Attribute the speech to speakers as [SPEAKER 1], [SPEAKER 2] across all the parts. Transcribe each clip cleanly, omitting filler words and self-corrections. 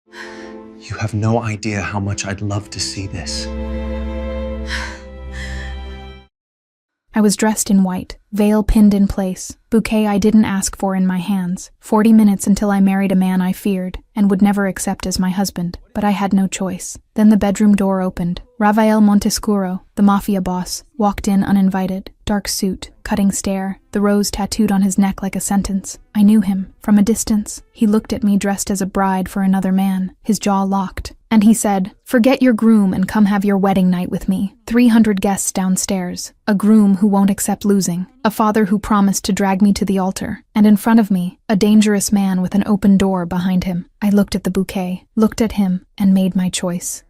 [SPEAKER 1] You have no idea how much I'd love to see this.
[SPEAKER 2] I was dressed in white, veil pinned in place, bouquet I didn't ask for in my hands. 40 minutes until I married a man I feared and would never accept as my husband, but I had no choice. Then the bedroom door opened. Rafael Montescuro, the Mafia boss, walked in uninvited. Dark suit, cutting stare, the rose tattooed on his neck like a sentence. I knew him. From a distance, he looked at me dressed as a bride for another man, his jaw locked. And he said, "Forget your groom and come have your wedding night with me." 300 guests downstairs, a groom who won't accept losing, a father who promised to drag me to the altar, and in front of me, a dangerous man with an open door behind him. I looked at the bouquet, looked at him, and made my choice.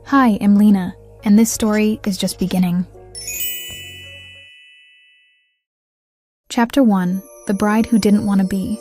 [SPEAKER 2] Hi, I'm Lena, and this story is just beginning. Chapter 1, The Bride Who Didn't Want to Be.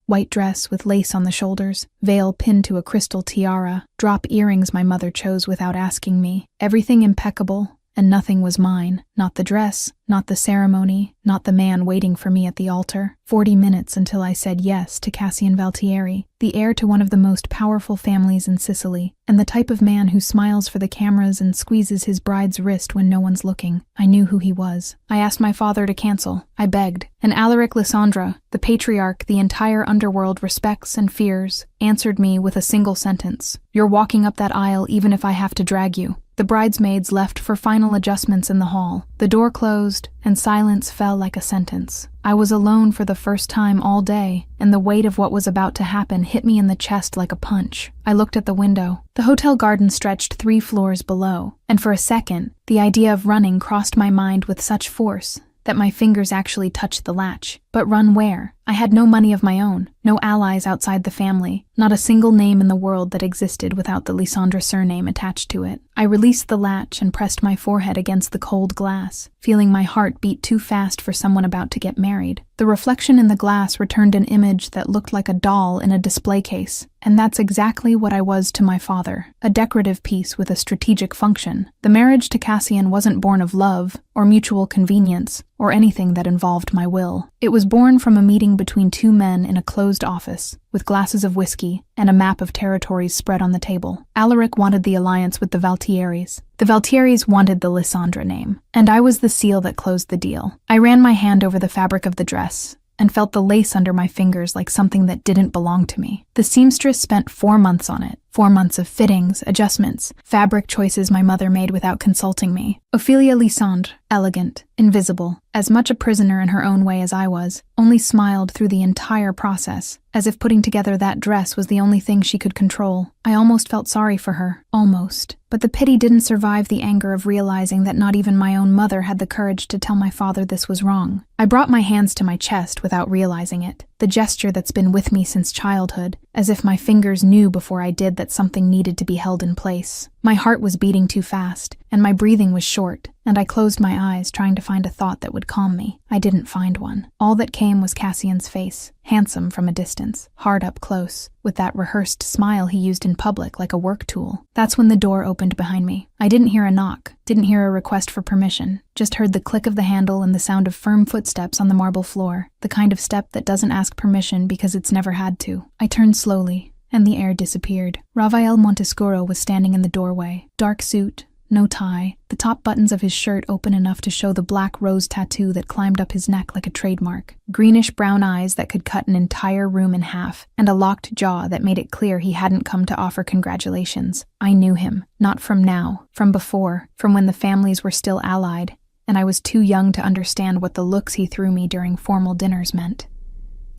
[SPEAKER 2] White dress with lace on the shoulders, veil pinned to a crystal tiara, drop earrings my mother chose without asking me. Everything impeccable, and nothing was mine. Not the dress, not the ceremony, not the man waiting for me at the altar. 40 minutes until I said yes to Cassian Valtieri, the heir to one of the most powerful families in Sicily, and the type of man who smiles for the cameras and squeezes his bride's wrist when no one's looking. I knew who he was. I asked my father to cancel. I begged. And Alaric Lysandra, the patriarch the entire underworld respects and fears, answered me with a single sentence. "You're walking up that aisle even if I have to drag you." The bridesmaids left for final adjustments in the hall. The door closed, and silence fell like a sentence. I was alone for the first time all day, and the weight of what was about to happen hit me in the chest like a punch. I looked at the window. The hotel garden stretched 3 floors below, and for a second, the idea of running crossed my mind with such force that my fingers actually touched the latch. But run where? I had no money of my own, no allies outside the family, not a single name in the world that existed without the Lysandra surname attached to it. I released the latch and pressed my forehead against the cold glass, feeling my heart beat too fast for someone about to get married. The reflection in the glass returned an image that looked like a doll in a display case, and that's exactly what I was to my father, a decorative piece with a strategic function. The marriage to Cassian wasn't born of love, or mutual convenience, or anything that involved my will. It was born from a meeting between 2 men in a closed office, with glasses of whiskey and a map of territories spread on the table. Alaric wanted the alliance with the Valtieris. The Valtieris wanted the Lysandra name, and I was the seal that closed the deal. I ran my hand over the fabric of the dress, and felt the lace under my fingers like something that didn't belong to me. The seamstress spent 4 months on it. 4 months of fittings, adjustments, fabric choices my mother made without consulting me. Ophelia Lysandre, elegant, invisible, as much a prisoner in her own way as I was, only smiled through the entire process, as if putting together that dress was the only thing she could control. I almost felt sorry for her. Almost. But the pity didn't survive the anger of realizing that not even my own mother had the courage to tell my father this was wrong. I brought my hands to my chest without realizing it, the gesture that's been with me since childhood, as if my fingers knew before I did that something needed to be held in place. My heart was beating too fast, and my breathing was short, and I closed my eyes trying to find a thought that would calm me. I didn't find one. All that came was Cassian's face, handsome from a distance, hard up close, with that rehearsed smile he used in public like a work tool. That's when the door opened behind me. I didn't hear a knock, didn't hear a request for permission, just heard the click of the handle and the sound of firm footsteps on the marble floor, the kind of step that doesn't ask permission because it's never had to. I turned slowly, and the air disappeared. Rafael Montescuro was standing in the doorway. Dark suit, no tie, the top buttons of his shirt open enough to show the black rose tattoo that climbed up his neck like a trademark, greenish-brown eyes that could cut an entire room in half, and a locked jaw that made it clear he hadn't come to offer congratulations. I knew him, not from now, from before, from when the families were still allied, and I was too young to understand what the looks he threw me during formal dinners meant.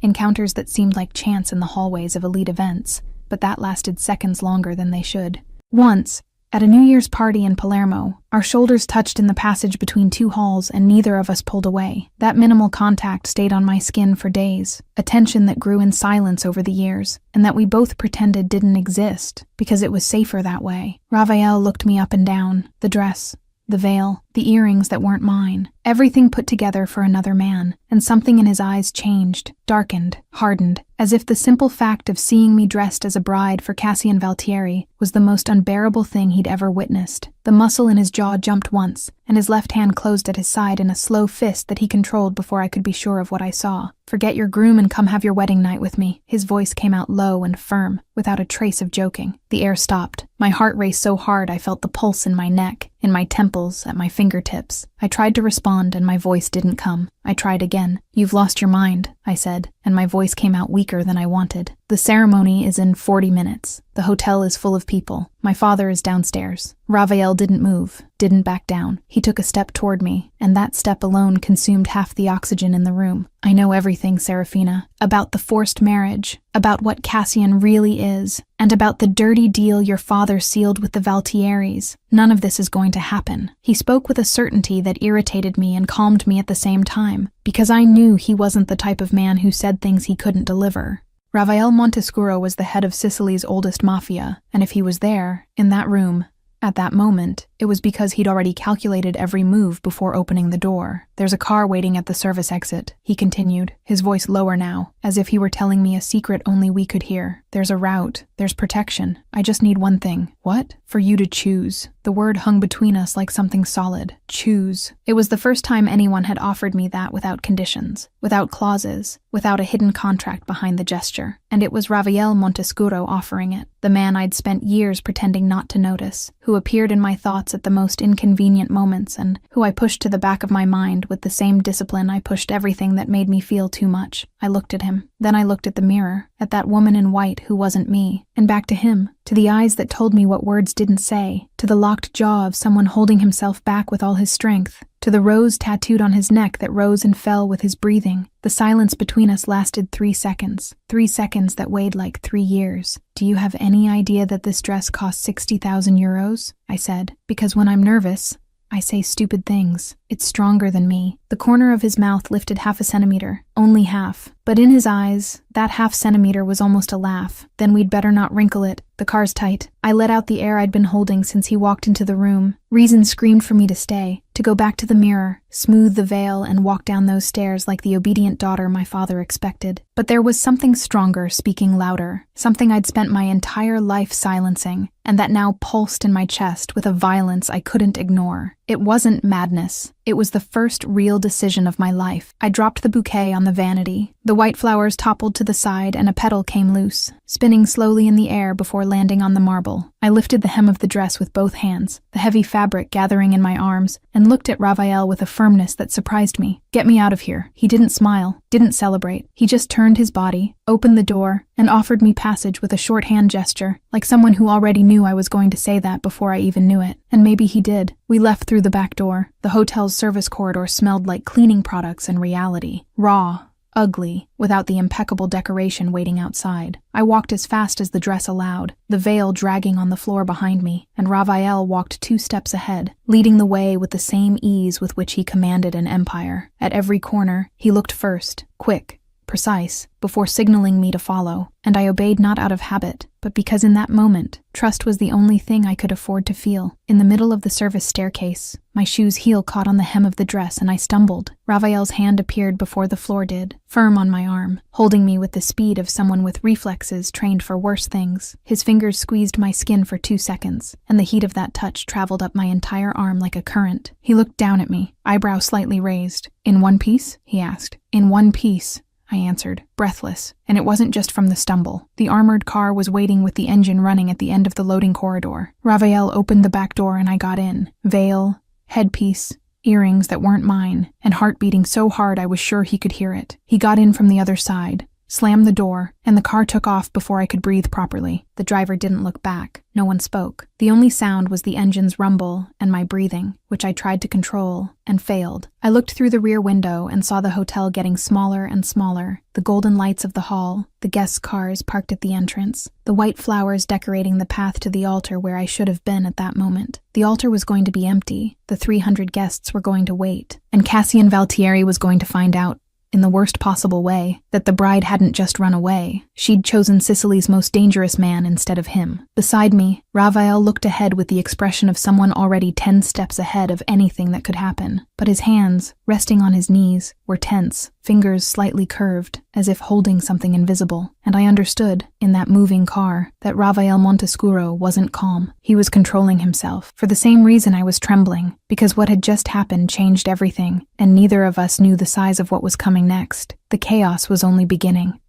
[SPEAKER 2] Encounters that seemed like chance in the hallways of elite events, but that lasted seconds longer than they should. Once, at a New Year's party in Palermo, our shoulders touched in the passage between 2 halls and neither of us pulled away. That minimal contact stayed on my skin for days, a tension that grew in silence over the years, and that we both pretended didn't exist, because it was safer that way. Rafael looked me up and down, the dress, the veil, the earrings that weren't mine. Everything put together for another man, and something in his eyes changed, darkened, hardened, as if the simple fact of seeing me dressed as a bride for Cassian Valtieri was the most unbearable thing he'd ever witnessed. The muscle in his jaw jumped once, and his left hand closed at his side in a slow fist that he controlled before I could be sure of what I saw. "Forget your groom and come have your wedding night with me." His voice came out low and firm, without a trace of joking. The air stopped. My heart raced so hard I felt the pulse in my neck, in my temples, at my fingertips. I tried to respond and my voice didn't come. I tried again. "You've lost your mind," I said, and my voice came out weaker than I wanted. "The ceremony is in 40 minutes. The hotel is full of people. My father is downstairs." Raphael didn't move, didn't back down. He took a step toward me, and that step alone consumed half the oxygen in the room. "I know everything, Serafina, about the forced marriage, about what Cassian really is, and about the dirty deal your father sealed with the Valtieris. None of this is going to happen." He spoke with a certainty that irritated me and calmed me at the same time, because I knew he wasn't the type of man who said things he couldn't deliver. Raphael Montescuro was the head of Sicily's oldest mafia, and if he was there, in that room, at that moment, it was because he'd already calculated every move before opening the door. "There's a car waiting at the service exit," he continued, his voice lower now, as if he were telling me a secret only we could hear. "There's a route. There's protection. I just need one thing." "What?" "For you to choose." The word hung between us like something solid. Choose. It was the first time anyone had offered me that without conditions, without clauses, without a hidden contract behind the gesture. And it was Raphael Montescuro offering it, the man I'd spent years pretending not to notice, who appeared in my thoughts at the most inconvenient moments and who I pushed to the back of my mind with the same discipline I pushed everything that made me feel too much. I looked at him. Then I looked at the mirror, at that woman in white who wasn't me, and back to him, to the eyes that told me what words didn't say, to the locked jaw of someone holding himself back with all his strength, to the rose tattooed on his neck that rose and fell with his breathing. The silence between us lasted 3 seconds. 3 seconds that weighed like 3 years. "Do you have any idea that this dress costs 60,000 euros? I said, because when I'm nervous, I say stupid things. It's stronger than me. The corner of his mouth lifted half a centimeter. Only half. But in his eyes, that half centimeter was almost a laugh. "Then we'd better not wrinkle it. The car's tight." I let out the air I'd been holding since he walked into the room. Reason screamed for me to stay, to go back to the mirror, smooth the veil, and walk down those stairs like the obedient daughter my father expected. But there was something stronger speaking louder, something I'd spent my entire life silencing, and that now pulsed in my chest with a violence I couldn't ignore. It wasn't madness. It was the first real decision of my life. I dropped the bouquet on the vanity. The white flowers toppled to the side and a petal came loose, spinning slowly in the air before landing on the marble. I lifted the hem of the dress with both hands, the heavy fabric gathering in my arms, and looked at Raphael with a firmness that surprised me. "Get me out of here." He didn't smile, didn't celebrate. He just turned his body, opened the door, and offered me passage with a short hand gesture, like someone who already knew I was going to say that before I even knew it. And maybe he did. We left through the back door. The hotel's service corridor smelled like cleaning products and reality. Raw, ugly, without the impeccable decoration waiting outside. I walked as fast as the dress allowed, the veil dragging on the floor behind me, and Raphael walked 2 steps ahead, leading the way with the same ease with which he commanded an empire. At every corner, he looked first, quick, precise, before signaling me to follow, and I obeyed not out of habit, but because in that moment, trust was the only thing I could afford to feel. In the middle of the service staircase, my shoe's heel caught on the hem of the dress and I stumbled. Raphael's hand appeared before the floor did, firm on my arm, holding me with the speed of someone with reflexes trained for worse things. His fingers squeezed my skin for 2 seconds, and the heat of that touch traveled up my entire arm like a current. He looked down at me, eyebrow slightly raised. "In one piece?" he asked. "In one piece," I answered, breathless, and it wasn't just from the stumble. The armored car was waiting with the engine running at the end of the loading corridor. Raphael opened the back door and I got in. Veil, headpiece, earrings that weren't mine, and heart beating so hard I was sure he could hear it. He got in from the other side, slammed the door, and the car took off before I could breathe properly. The driver didn't look back. No one spoke. The only sound was the engine's rumble and my breathing, which I tried to control, and failed. I looked through the rear window and saw the hotel getting smaller and smaller, the golden lights of the hall, the guests' cars parked at the entrance, the white flowers decorating the path to the altar where I should have been at that moment. The altar was going to be empty, the 300 guests were going to wait, and Cassian Valtieri was going to find out in the worst possible way, that the bride hadn't just run away. She'd chosen Sicily's most dangerous man instead of him. Beside me, Raphael looked ahead with the expression of someone already 10 steps ahead of anything that could happen. But his hands, resting on his knees, were tense, fingers slightly curved, as if holding something invisible. And I understood, in that moving car, that Raphael Montescuro wasn't calm. He was controlling himself. For the same reason I was trembling, because what had just happened changed everything, and neither of us knew the size of what was coming next. The chaos was only beginning.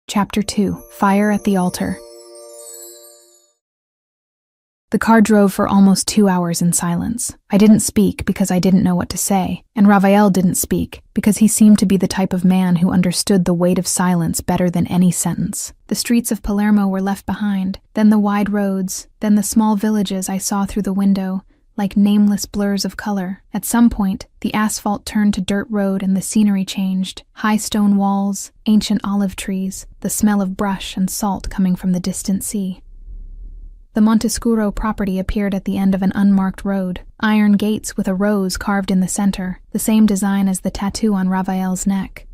[SPEAKER 2] Chapter 2. Fire at the Altar. The car drove for almost 2 hours in silence. I didn't speak because I didn't know what to say, and Raphael didn't speak because he seemed to be the type of man who understood the weight of silence better than any sentence. The streets of Palermo were left behind, then the wide roads, then the small villages I saw through the window, like nameless blurs of color. At some point, the asphalt turned to dirt road and the scenery changed. High stone walls, ancient olive trees, the smell of brush and salt coming from the distant sea. The Montescuro property appeared at the end of an unmarked road. Iron gates with a rose carved in the center, the same design as the tattoo on Raphael's neck.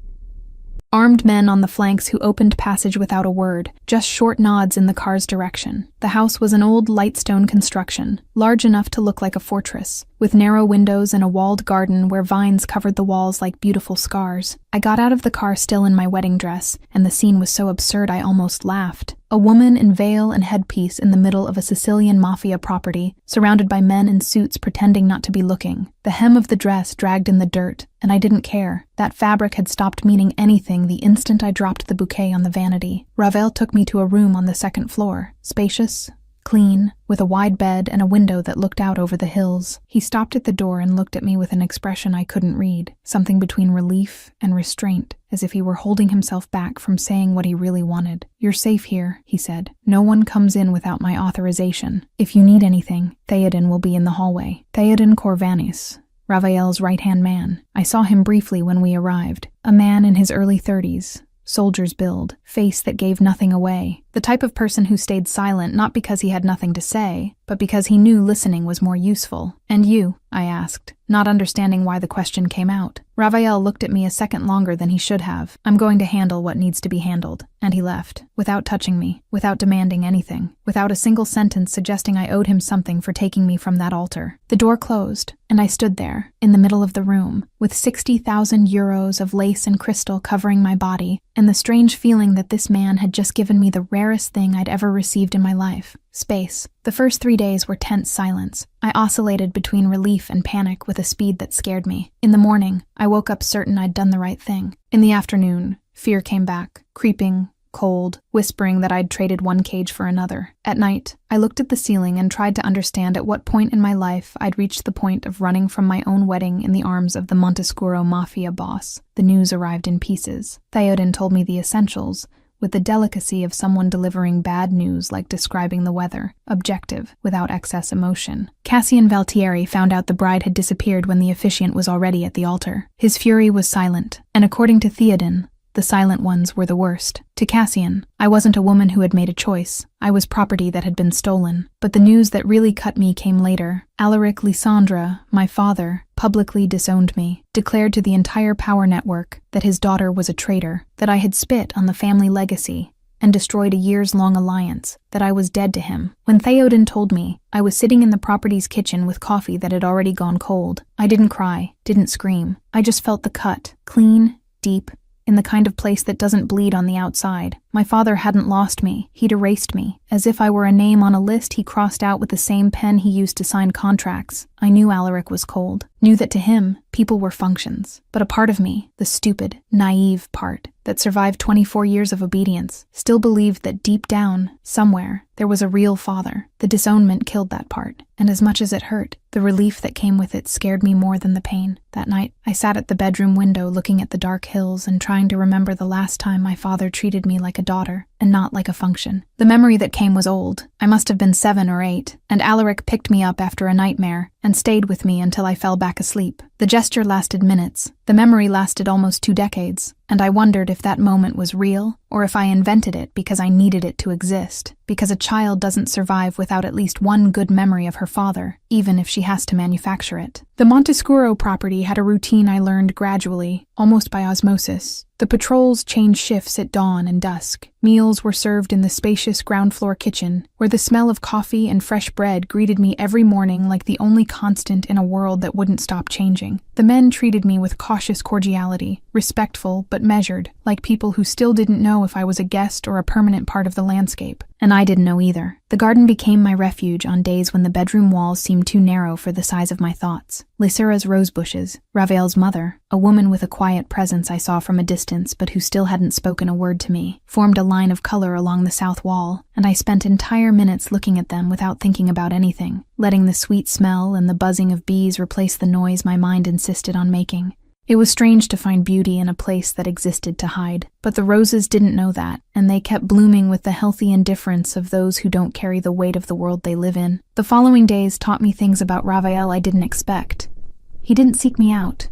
[SPEAKER 2] Armed men on the flanks who opened passage without a word, just short nods in the car's direction. The house was an old light stone construction, large enough to look like a fortress, with narrow windows and a walled garden where vines covered the walls like beautiful scars. I got out of the car still in my wedding dress, and the scene was so absurd I almost laughed. A woman in veil and headpiece in the middle of a Sicilian Mafia property, surrounded by men in suits pretending not to be looking. The hem of the dress dragged in the dirt, and I didn't care. That fabric had stopped meaning anything the instant I dropped the bouquet on the vanity. Raphael took me to a room on the second floor, spacious, clean, with a wide bed and a window that looked out over the hills. He stopped at the door and looked at me with an expression I couldn't read, something between relief and restraint, as if he were holding himself back from saying what he really wanted. "You're safe here," he said. "No one comes in without my authorization. If you need anything, Theoden will be in the hallway." Theoden Corvanis, Raphael's right-hand man. I saw him briefly when we arrived. A man in his early 30s. Soldier's build, face that gave nothing away. The type of person who stayed silent not because he had nothing to say, but because he knew listening was more useful. "And you?" I asked, not understanding why the question came out. Raphael looked at me a second longer than he should have. "I'm going to handle what needs to be handled." And he left, without touching me, without demanding anything, without a single sentence suggesting I owed him something for taking me from that altar. The door closed, and I stood there, in the middle of the room, with 60,000 euros of lace and crystal covering my body, and the strange feeling that this man had just given me the rarest thing I'd ever received in my life: space. The first 3 days were tense silence. I oscillated between relief and panic with a speed that scared me. In the morning, I woke up certain I'd done the right thing. In the afternoon, fear came back, creeping, cold, whispering that I'd traded one cage for another. At night, I looked at the ceiling and tried to understand at what point in my life I'd reached the point of running from my own wedding in the arms of the Montescuro Mafia boss. The news arrived in pieces. Theoden told me the essentials, with the delicacy of someone delivering bad news like describing the weather, objective, without excess emotion. Cassian Valtieri found out the bride had disappeared when the officiant was already at the altar. His fury was silent, and according to Theoden, the silent ones were the worst. To Cassian, I wasn't a woman who had made a choice. I was property that had been stolen. But the news that really cut me came later. Alaric Lysandra, my father, publicly disowned me, declared to the entire power network that his daughter was a traitor, that I had spit on the family legacy, and destroyed a years-long alliance, that I was dead to him. When Theoden told me, I was sitting in the property's kitchen with coffee that had already gone cold. I didn't cry, didn't scream. I just felt the cut, clean, deep, in the kind of place that doesn't bleed on the outside. My father hadn't lost me. He'd erased me. As if I were a name on a list he crossed out with the same pen he used to sign contracts. I knew Alaric was cold. Knew that to him, people were functions. But a part of me, the stupid, naive part, that survived 24 years of obedience, still believed that deep down, somewhere, there was a real father. The disownment killed that part. And as much as it hurt, the relief that came with it scared me more than the pain. That night, I sat at the bedroom window looking at the dark hills and trying to remember the last time my father treated me like a daughter, and not like a function. The memory that came was old. I must have been 7 or 8, and Alaric picked me up after a nightmare and stayed with me until I fell back asleep. The gesture lasted minutes. The memory lasted almost 2 decades, and I wondered if that moment was real, or if I invented it because I needed it to exist, because a child doesn't survive without at least one good memory of her father, even if she has to manufacture it. The Montescuro property had a routine I learned gradually. almost by osmosis. The patrols changed shifts at dawn and dusk. Meals were served in the spacious ground-floor kitchen, where the smell of coffee and fresh bread greeted me every morning like the only constant in a world that wouldn't stop changing. The men treated me with cautious cordiality, respectful but measured, like people who still didn't know if I was a guest or a permanent part of the landscape. And I didn't know either. The garden became my refuge on days when the bedroom walls seemed too narrow for the size of my thoughts. Lysura's rose bushes, Ravel's mother, a woman with a quiet presence I saw from a distance but who still hadn't spoken a word to me, formed a line of color along the south wall, and I spent entire minutes looking at them without thinking about anything, letting the sweet smell and the buzzing of bees replace the noise my mind insisted on making. It was strange to find beauty in a place that existed to hide, but the roses didn't know that, and they kept blooming with the healthy indifference of those who don't carry the weight of the world they live in. The following days taught me things about Ravel I didn't expect. He didn't seek me out,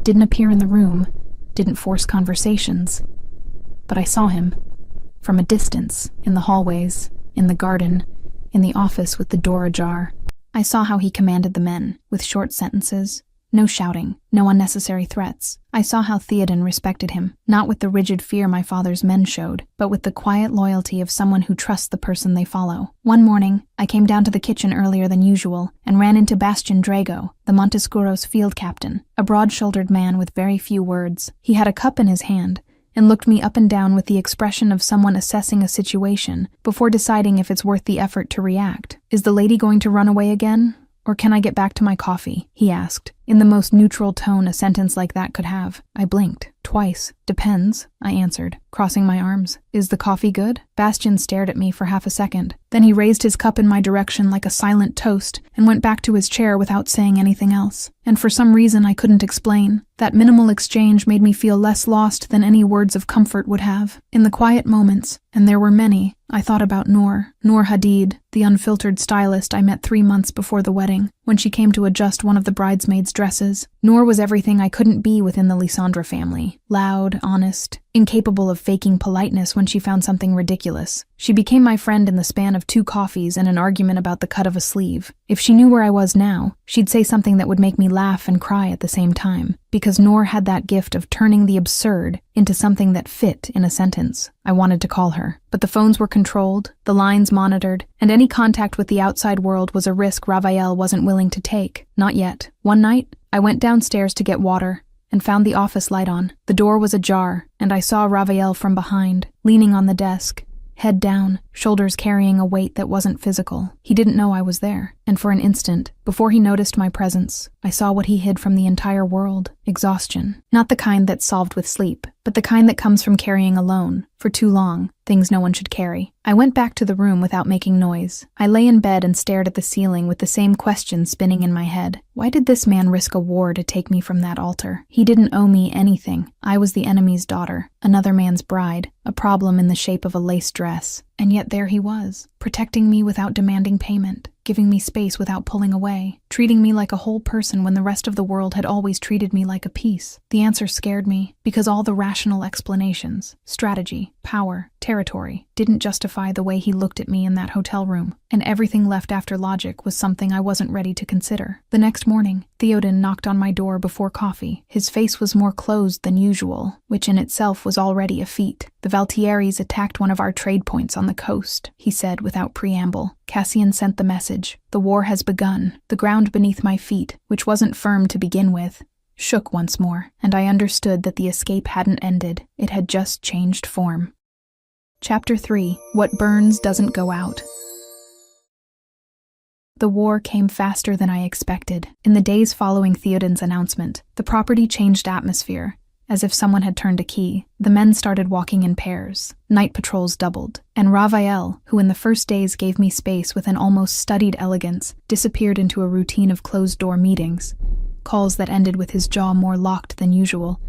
[SPEAKER 2] didn't appear in the room, didn't force conversations. But I saw him, from a distance, in the hallways, in the garden, in the office with the door ajar. I saw how he commanded the men, with short sentences, no shouting, no unnecessary threats. I saw how Theoden respected him, not with the rigid fear my father's men showed, but with the quiet loyalty of someone who trusts the person they follow. One morning, I came down to the kitchen earlier than usual and ran into Bastian Drago, the Montescuro's field captain, a broad-shouldered man with very few words. He had a cup in his hand and looked me up and down with the expression of someone assessing a situation before deciding if it's worth the effort to react. "Is the lady going to run away again? Or can I get back to my coffee?" he asked, in the most neutral tone a sentence like that could have. I blinked. "Twice. Depends," I answered, crossing my arms. "Is the coffee good?" Bastian stared at me for half a second. Then he raised his cup in my direction like a silent toast and went back to his chair without saying anything else. And for some reason I couldn't explain, that minimal exchange made me feel less lost than any words of comfort would have. In the quiet moments, and there were many, I thought about Noor Hadid, the unfiltered stylist I met 3 months before the wedding, when she came to adjust one of the bridesmaids' dresses. Noor was everything I couldn't be within the Lysandra family. Loud, honest, incapable of faking politeness when she found something ridiculous. She became my friend in the span of 2 coffees and an argument about the cut of a sleeve. If she knew where I was now, she'd say something that would make me laugh and cry at the same time, because Noor had that gift of turning the absurd into something that fit in a sentence. I wanted to call her, but the phones were controlled, the lines monitored, and any contact with the outside world was a risk Ravel wasn't willing to take. Not yet. One night, I went downstairs to get water and found the office light on. The door was ajar, and I saw Ravel from behind, leaning on the desk, head down, shoulders carrying a weight that wasn't physical. He didn't know I was there, and for an instant, before he noticed my presence, I saw what he hid from the entire world: exhaustion. Not the kind that's solved with sleep, but the kind that comes from carrying alone, for too long, things no one should carry. I went back to the room without making noise. I lay in bed and stared at the ceiling with the same question spinning in my head. Why did this man risk a war to take me from that altar? He didn't owe me anything. I was the enemy's daughter, another man's bride, a problem in the shape of a lace dress. And yet there he was, protecting me without demanding payment, giving me space without pulling away, treating me like a whole person when the rest of the world had always treated me like a piece. The answer scared me, because all the rational explanations, strategy, power, territory, didn't justify the way he looked at me in that hotel room, and everything left after logic was something I wasn't ready to consider. The next morning, Theoden knocked on my door before coffee. His face was more closed than usual, which in itself was already a feat. "The Valtieris attacked one of our trade points on the coast," he said without preamble. "Cassian sent the message. The war has begun." The ground beneath my feet, which wasn't firm to begin with, shook once more, and I understood that the escape hadn't ended. It had just changed form. Chapter 3. What Burns Doesn't Go Out. The war came faster than I expected. In the days following Theoden's announcement, the property changed atmosphere, as if someone had turned a key. The men started walking in pairs. Night patrols doubled. And Ravel, who in the first days gave me space with an almost studied elegance, disappeared into a routine of closed-door meetings, calls that ended with his jaw more locked than usual,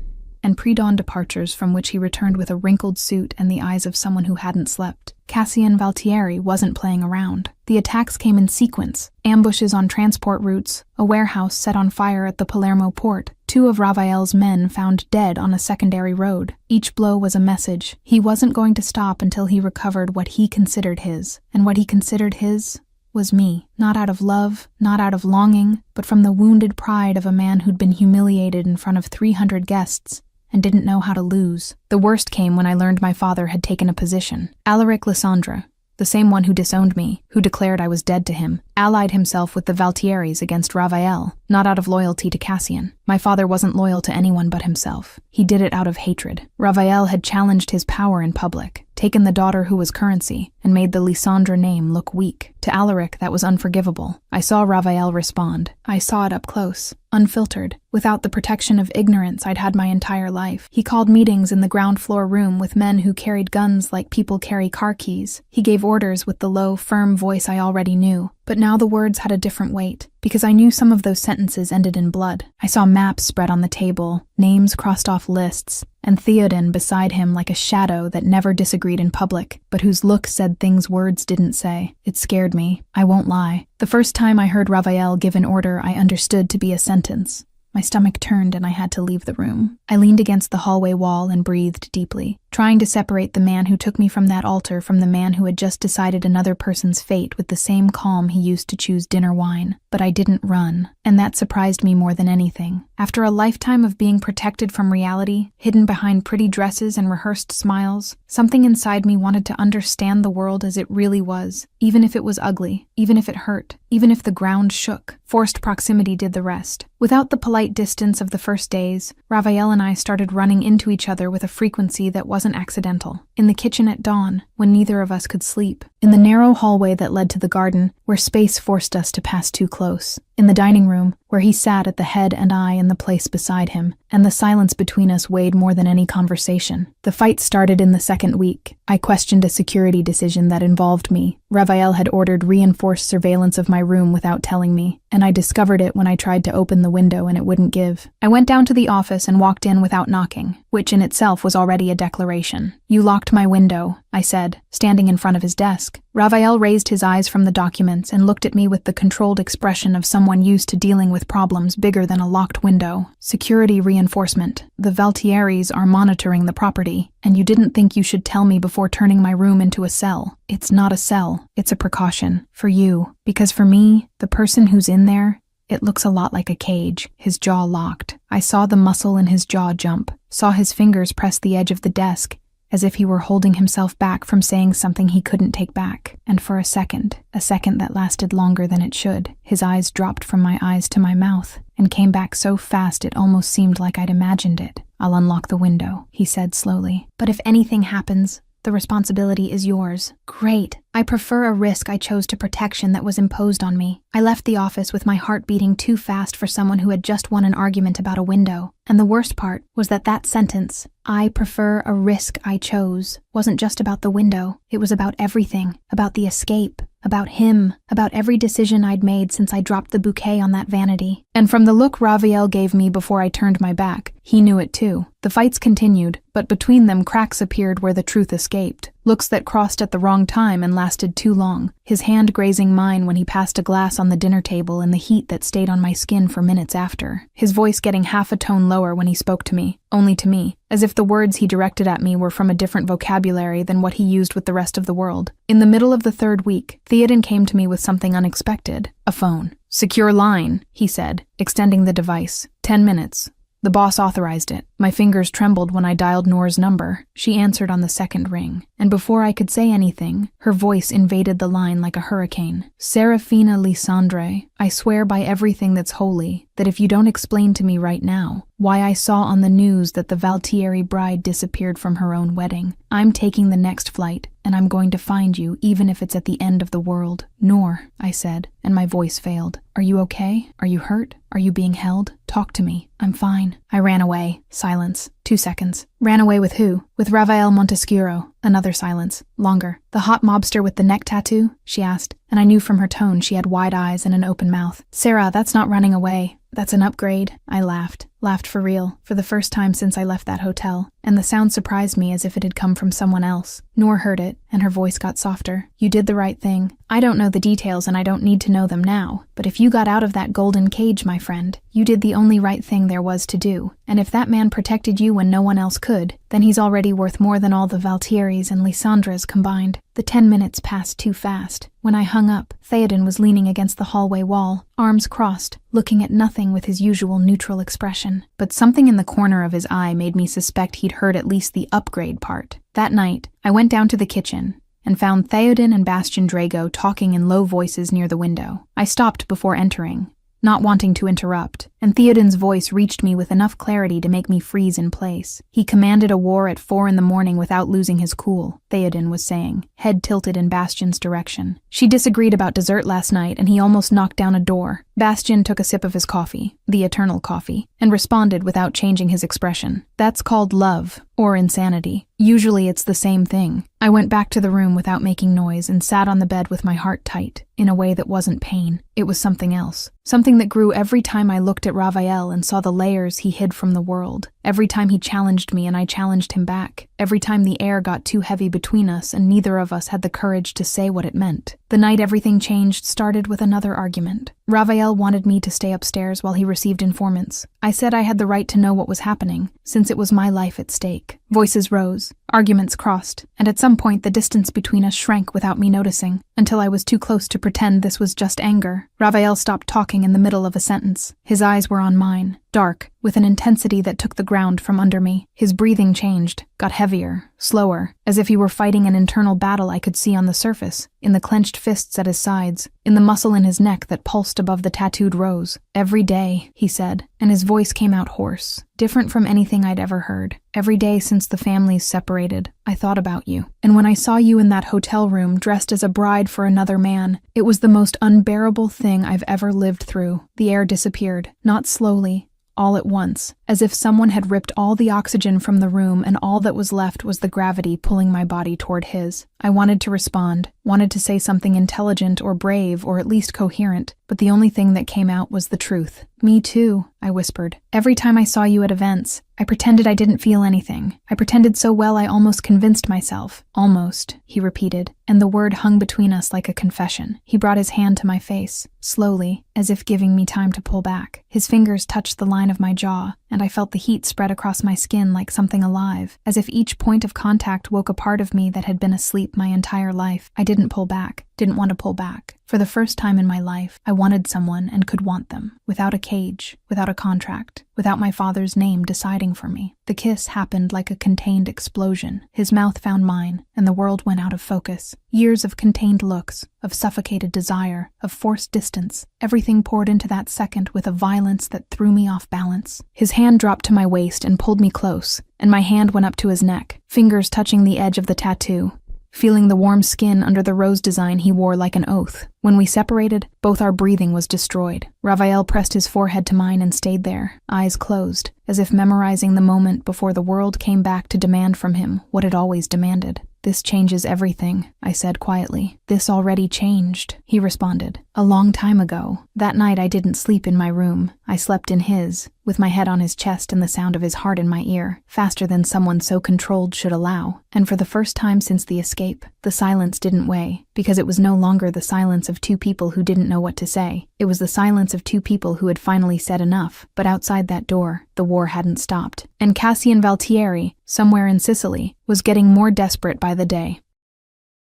[SPEAKER 2] and pre-dawn departures from which he returned with a wrinkled suit and the eyes of someone who hadn't slept. Cassian Valtieri wasn't playing around. The attacks came in sequence: ambushes on transport routes, a warehouse set on fire at the Palermo port, 2 of Ravel's men found dead on a secondary road. Each blow was a message. He wasn't going to stop until he recovered what he considered his, and what he considered his was me. Not out of love, not out of longing, but from the wounded pride of a man who'd been humiliated in front of 300 guests and didn't know how to lose. The worst came when I learned my father had taken a position. Alaric Lysandre, the same one who disowned me, who declared I was dead to him, allied himself with the Valtieris against Raphael, not out of loyalty to Cassian. My father wasn't loyal to anyone but himself. He did it out of hatred. Raphael had challenged his power in public, taken the daughter who was currency, and made the Lysandre name look weak. To Alaric, that was unforgivable. I saw Raphael respond. I saw it up close, unfiltered, without the protection of ignorance I'd had my entire life. He called meetings in the ground floor room with men who carried guns like people carry car keys. He gave orders with the low, firm voice I already knew. But now the words had a different weight, because I knew some of those sentences ended in blood. I saw maps spread on the table, names crossed off lists, and Theoden beside him like a shadow that never disagreed in public, but whose look said things words didn't say. It scared me, I won't lie. The first time I heard Raphael give an order I understood to be a sentence, my stomach turned and I had to leave the room. I leaned against the hallway wall and breathed deeply, trying to separate the man who took me from that altar from the man who had just decided another person's fate with the same calm he used to choose dinner wine. But I didn't run, and that surprised me more than anything. After a lifetime of being protected from reality, hidden behind pretty dresses and rehearsed smiles, something inside me wanted to understand the world as it really was, even if it was ugly, even if it hurt, even if the ground shook. Forced proximity did the rest. Without the polite distance of the first days, Raphael and I started running into each other with a frequency that wasn't accidental. In the kitchen at dawn, when neither of us could sleep. In the narrow hallway that led to the garden, where space forced us to pass too close. In the dining room, where he sat at the head and I in the place beside him, and the silence between us weighed more than any conversation. The fight started in the second week. I questioned a security decision that involved me. Raphael had ordered reinforced surveillance of my room without telling me, and I discovered it when I tried to open the window and it wouldn't give. I went down to the office and walked in without knocking, which in itself was already a declaration. "You locked my window," I said, standing in front of his desk. Raphael raised his eyes from the documents and looked at me with the controlled expression of someone used to dealing with problems bigger than a locked window. "Security reinforcement. The Valtieris are monitoring the property, and you didn't think you should tell me before turning my room into a cell. It's not a cell. It's a precaution. For you. Because for me, the person who's in there, it looks a lot like a cage." His jaw locked. I saw the muscle in his jaw jump, saw his fingers press the edge of the desk, as if he were holding himself back from saying something he couldn't take back. And for a second that lasted longer than it should, his eyes dropped from my eyes to my mouth, and came back so fast it almost seemed like I'd imagined it. "I'll unlock the window," he said slowly. "But if anything happens, the responsibility is yours." "Great. I prefer a risk I chose to protection that was imposed on me." I left the office with my heart beating too fast for someone who had just won an argument about a window. And the worst part was that sentence, "I prefer a risk I chose," wasn't just about the window. It was about everything, about the escape, about him, about every decision I'd made since I dropped the bouquet on that vanity. And from the look Raphael gave me before I turned my back, he knew it too. The fights continued, but between them cracks appeared where the truth escaped. Looks that crossed at the wrong time and lasted too long. His hand grazing mine when he passed a glass on the dinner table and the heat that stayed on my skin for minutes after. His voice getting half a tone lower when he spoke to me, only to me, as if the words he directed at me were from a different vocabulary than what he used with the rest of the world. In the middle of the third week, Theoden came to me with something unexpected. A phone. "Secure line," he said, extending the device. 10 minutes. The boss authorized it. My fingers trembled when I dialed Nora's number. She answered on the second ring, and before I could say anything, her voice invaded the line like a hurricane. "Serafina Lysandre, I swear by everything that's holy, that if you don't explain to me right now why I saw on the news that the Valtieri bride disappeared from her own wedding, I'm taking the next flight, and I'm going to find you even if it's at the end of the world." "Nor," I said, and my voice failed. "Are you okay? Are you hurt? Are you being held? Talk to me. I'm fine." I ran away. Silence. 2 seconds. "Ran away with who?" "With Raphael Montesquieu." Another silence. Longer. "The hot mobster with the neck tattoo?" she asked, and I knew from her tone she had wide eyes and an open mouth. "Sarah, that's not running away. That's an upgrade." I laughed for real, for the first time since I left that hotel, and the sound surprised me as if it had come from someone else. Nor heard it, and her voice got softer. "You did the right thing. I don't know the details and I don't need to know them now, but if you got out of that golden cage, my friend, you did the only right thing there was to do. And if that man protected you when no one else could, then he's already worth more than all the Valtieris and Lisandras combined. The 10 minutes passed too fast. When I hung up, Theoden was leaning against the hallway wall, arms crossed, looking at nothing with his usual neutral expression. But something in the corner of his eye made me suspect he'd heard at least the upgrade part. That night, I went down to the kitchen and found Theoden and Bastian Drago talking in low voices near the window. I stopped before entering, not wanting to interrupt, and Theoden's voice reached me with enough clarity to make me freeze in place. He commanded a war at 4 a.m. without losing his cool, Theoden was saying, head tilted in Bastian's direction. She disagreed about dessert last night, and he almost knocked down a door. Bastian took a sip of his coffee, the eternal coffee, and responded without changing his expression. That's called love, or insanity. Usually it's the same thing. I went back to the room without making noise and sat on the bed with my heart tight, in a way that wasn't pain. It was something else. Something that grew every time I looked at Raphael and saw the layers he hid from the world. Every time he challenged me and I challenged him back. Every time the air got too heavy between us and neither of us had the courage to say what it meant. The night everything changed started with another argument. Raphael wanted me to stay upstairs while he received informants. I said I had the right to know what was happening, since it was my life at stake. Voices rose, arguments crossed, and at some point the distance between us shrank without me noticing, until I was too close to pretend this was just anger. Raphael stopped talking in the middle of a sentence. His eyes were on mine, dark, with an intensity that took the ground from under me. His breathing changed, got heavier, slower, as if he were fighting an internal battle I could see on the surface, in the clenched fists at his sides, in the muscle in his neck that pulsed above the tattooed rose. Every day, he said, and his voice came out hoarse, different from anything I'd ever heard. Every day since the families separated, I thought about you. And when I saw you in that hotel room dressed as a bride for another man, it was the most unbearable thing I've ever lived through. The air disappeared, not slowly, all at once, as if someone had ripped all the oxygen from the room and all that was left was the gravity pulling my body toward his. I wanted to respond, wanted to say something intelligent or brave or at least coherent, but the only thing that came out was the truth. Me too, I whispered. Every time I saw you at events, I pretended I didn't feel anything. I pretended so well I almost convinced myself. Almost, he repeated, and the word hung between us like a confession. He brought his hand to my face, slowly, as if giving me time to pull back. His fingers touched the line of my jaw, and I felt the heat spread across my skin like something alive, as if each point of contact woke a part of me that had been asleep my entire life. I didn't pull back, didn't want to pull back. For the first time in my life, I wanted someone and could want them, without a cage, without a contract, without my father's name deciding for me. The kiss happened like a contained explosion. His mouth found mine, and the world went out of focus. Years of contained looks, of suffocated desire, of forced distance. Everything poured into that second with a violence that threw me off balance. His hand dropped to my waist and pulled me close, and my hand went up to his neck, fingers touching the edge of the tattoo, feeling the warm skin under the rose design he wore like an oath. When we separated, both our breathing was destroyed. Raphael pressed his forehead to mine and stayed there, eyes closed, as if memorizing the moment before the world came back to demand from him what it always demanded. This changes everything, I said quietly. This already changed, he responded. A long time ago. That night I didn't sleep in my room. I slept in his, with my head on his chest and the sound of his heart in my ear, faster than someone so controlled should allow. And for the first time since the escape, the silence didn't weigh, because it was no longer the silence of two people who didn't know what to say. It was the silence of two people who had finally said enough. But outside that door, the war hadn't stopped. And Cassian Valtieri, somewhere in Sicily, was getting more desperate by the day.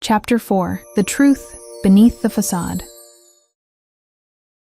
[SPEAKER 2] Chapter 4. The Truth Beneath the Facade.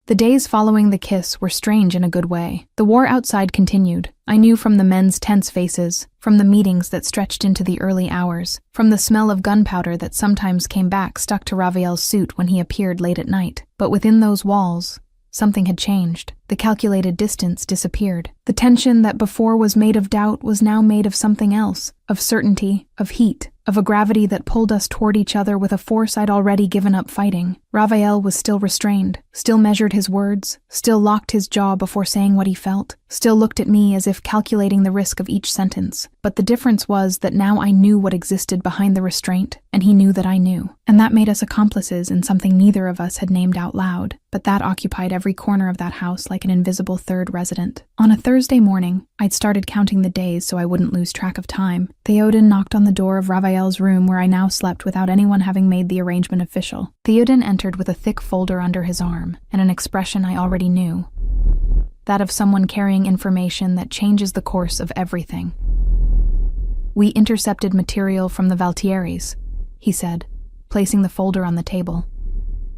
[SPEAKER 2] The days following the kiss were strange in a good way. The war outside continued. I knew from the men's tense faces, from the meetings that stretched into the early hours, from the smell of gunpowder that sometimes came back stuck to Raphael's suit when he appeared late at night. But within those walls, something had changed. The calculated distance disappeared. The tension that before was made of doubt was now made of something else, of certainty, of heat, of a gravity that pulled us toward each other with a force I'd already given up fighting. Raphael was still restrained, still measured his words, still locked his jaw before saying what he felt, still looked at me as if calculating the risk of each sentence. But the difference was that now I knew what existed behind the restraint, and he knew that I knew. And that made us accomplices in something neither of us had named out loud, but that occupied every corner of that house like an invisible third resident. On a Thursday morning, I'd started counting the days so I wouldn't lose track of time. Theoden knocked on the door of Raphael's room where I now slept without anyone having made the arrangement official. Theoden entered with a thick folder under his arm, and an expression I already knew. that of someone carrying information that changes the course of everything. "We intercepted material from the Valtieris," he said, placing the folder on the table.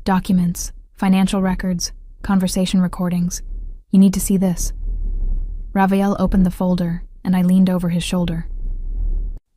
[SPEAKER 2] "Documents, financial records, conversation recordings. You need to see this." Rafael opened the folder, and I leaned over his shoulder.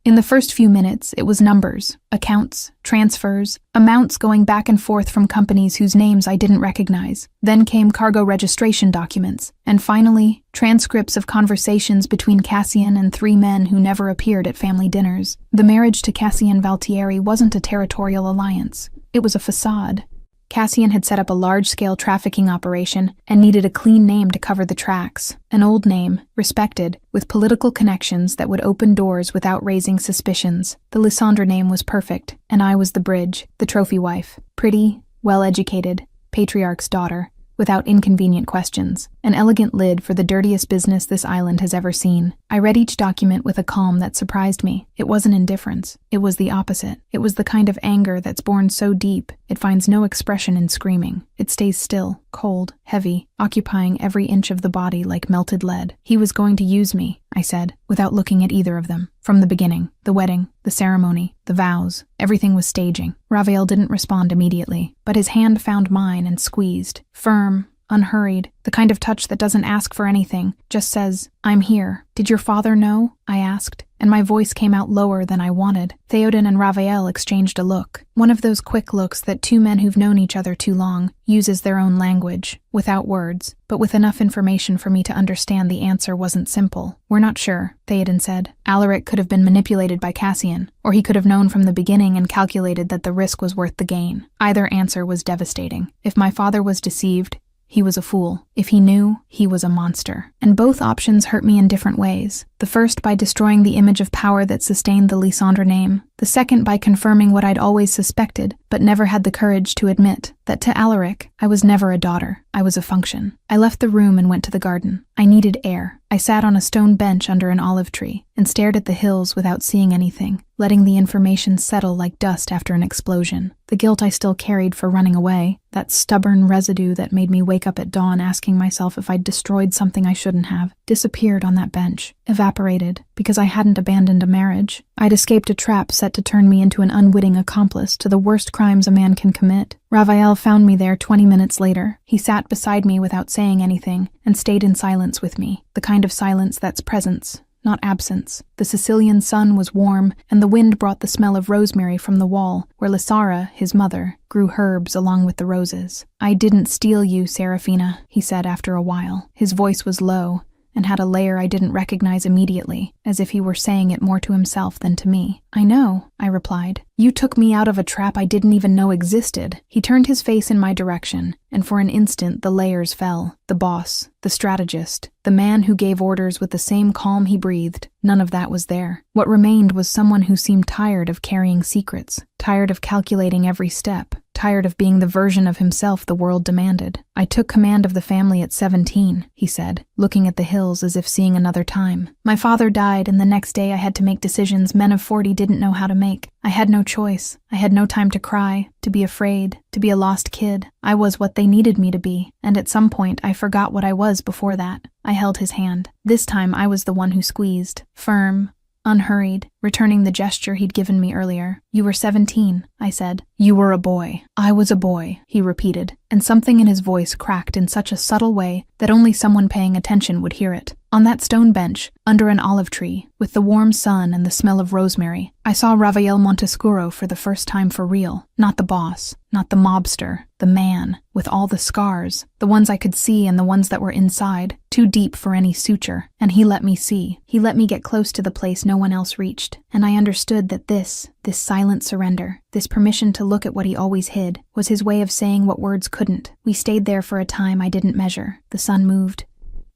[SPEAKER 2] In the first few minutes, it was numbers, accounts, transfers, amounts going back and forth from companies whose names I didn't recognize. Then came cargo registration documents, and finally, transcripts of conversations between Cassian and 3 men who never appeared at family dinners. The marriage to Cassian Valtieri wasn't a territorial alliance. It was a facade. Cassian had set up a large-scale trafficking operation and needed a clean name to cover the tracks. An old name, respected, with political connections that would open doors without raising suspicions. The Lysandra name was perfect, and I was the bridge, the trophy wife. Pretty, well-educated, patriarch's daughter, without inconvenient questions. An elegant lid for the dirtiest business this island has ever seen. I read each document with a calm that surprised me. It wasn't indifference. It was the opposite. It was the kind of anger that's born so deep, it finds no expression in screaming. It stays still, cold, heavy, occupying every inch of the body like melted lead. "He was going to use me," I said, without looking at either of them. From the beginning, the wedding, the ceremony, the vows, everything was staging. Rafael didn't respond immediately, but his hand found mine and squeezed. Firm, unhurried, the kind of touch that doesn't ask for anything, just says, "I'm here." "Did your father know?" I asked, and my voice came out lower than I wanted. Theoden and Rafael exchanged a look. One of those quick looks that 2 men who've known each other too long uses their own language, without words, but with enough information for me to understand the answer wasn't simple. "We're not sure," Theoden said. "Alaric could have been manipulated by Cassian, or he could have known from the beginning and calculated that the risk was worth the gain. Either answer was devastating. If my father was deceived, he was a fool. If he knew, he was a monster. And both options hurt me in different ways. The first by destroying the image of power that sustained the Lysandra name. The second by confirming what I'd always suspected, but never had the courage to admit, that to Alaric, I was never a daughter. I was a function. I left the room and went to the garden. I needed air. I sat on a stone bench under an olive tree and stared at the hills without seeing anything, letting the information settle like dust after an explosion. The guilt I still carried for running away, that stubborn residue that made me wake up at dawn asking myself if I'd destroyed something I shouldn't have, disappeared on that bench, evaporated, because I hadn't abandoned a marriage. I'd escaped a trap set to turn me into an unwitting accomplice to the worst crimes a man can commit. Rafael found me there 20 minutes later. He sat beside me without saying anything and stayed in silence with me, the kind of silence that's presence, not absence. The Sicilian sun was warm, and the wind brought the smell of rosemary from the wall, where Lysara, his mother, grew herbs along with the roses. "I didn't steal you, Serafina," he said after a while. His voice was low, and had a layer I didn't recognize immediately, as if he were saying it more to himself than to me. "I know," I replied. "You took me out of a trap I didn't even know existed." He turned his face in my direction, and for an instant the layers fell. The boss, the strategist, the man who gave orders with the same calm he breathed, none of that was there. What remained was someone who seemed tired of carrying secrets, tired of calculating every step, tired of being the version of himself the world demanded. "I took command of the family at 17, he said, looking at the hills as if seeing another time. "My father died, and the next day I had to make decisions men of 40 didn't know how to make. I had no choice. I had no time to cry, to be afraid, to be a lost kid. I was what they needed me to be, and at some point I forgot what I was before that." I held his hand. This time I was the one who squeezed, firm, unhurried, returning the gesture he'd given me earlier. "You were 17, I said. "You were a boy." "I was a boy," he repeated, and something in his voice cracked in such a subtle way that only someone paying attention would hear it. On that stone bench, under an olive tree, with the warm sun and the smell of rosemary, I saw Rafael Montescuro for the first time for real. Not the boss, not the mobster, the man, with all the scars, the ones I could see and the ones that were inside, too deep for any suture. And he let me see. He let me get close to the place no one else reached. And I understood that this silent surrender, this permission to look at what he always hid, was his way of saying what words couldn't. We stayed there for a time I didn't measure. The sun moved.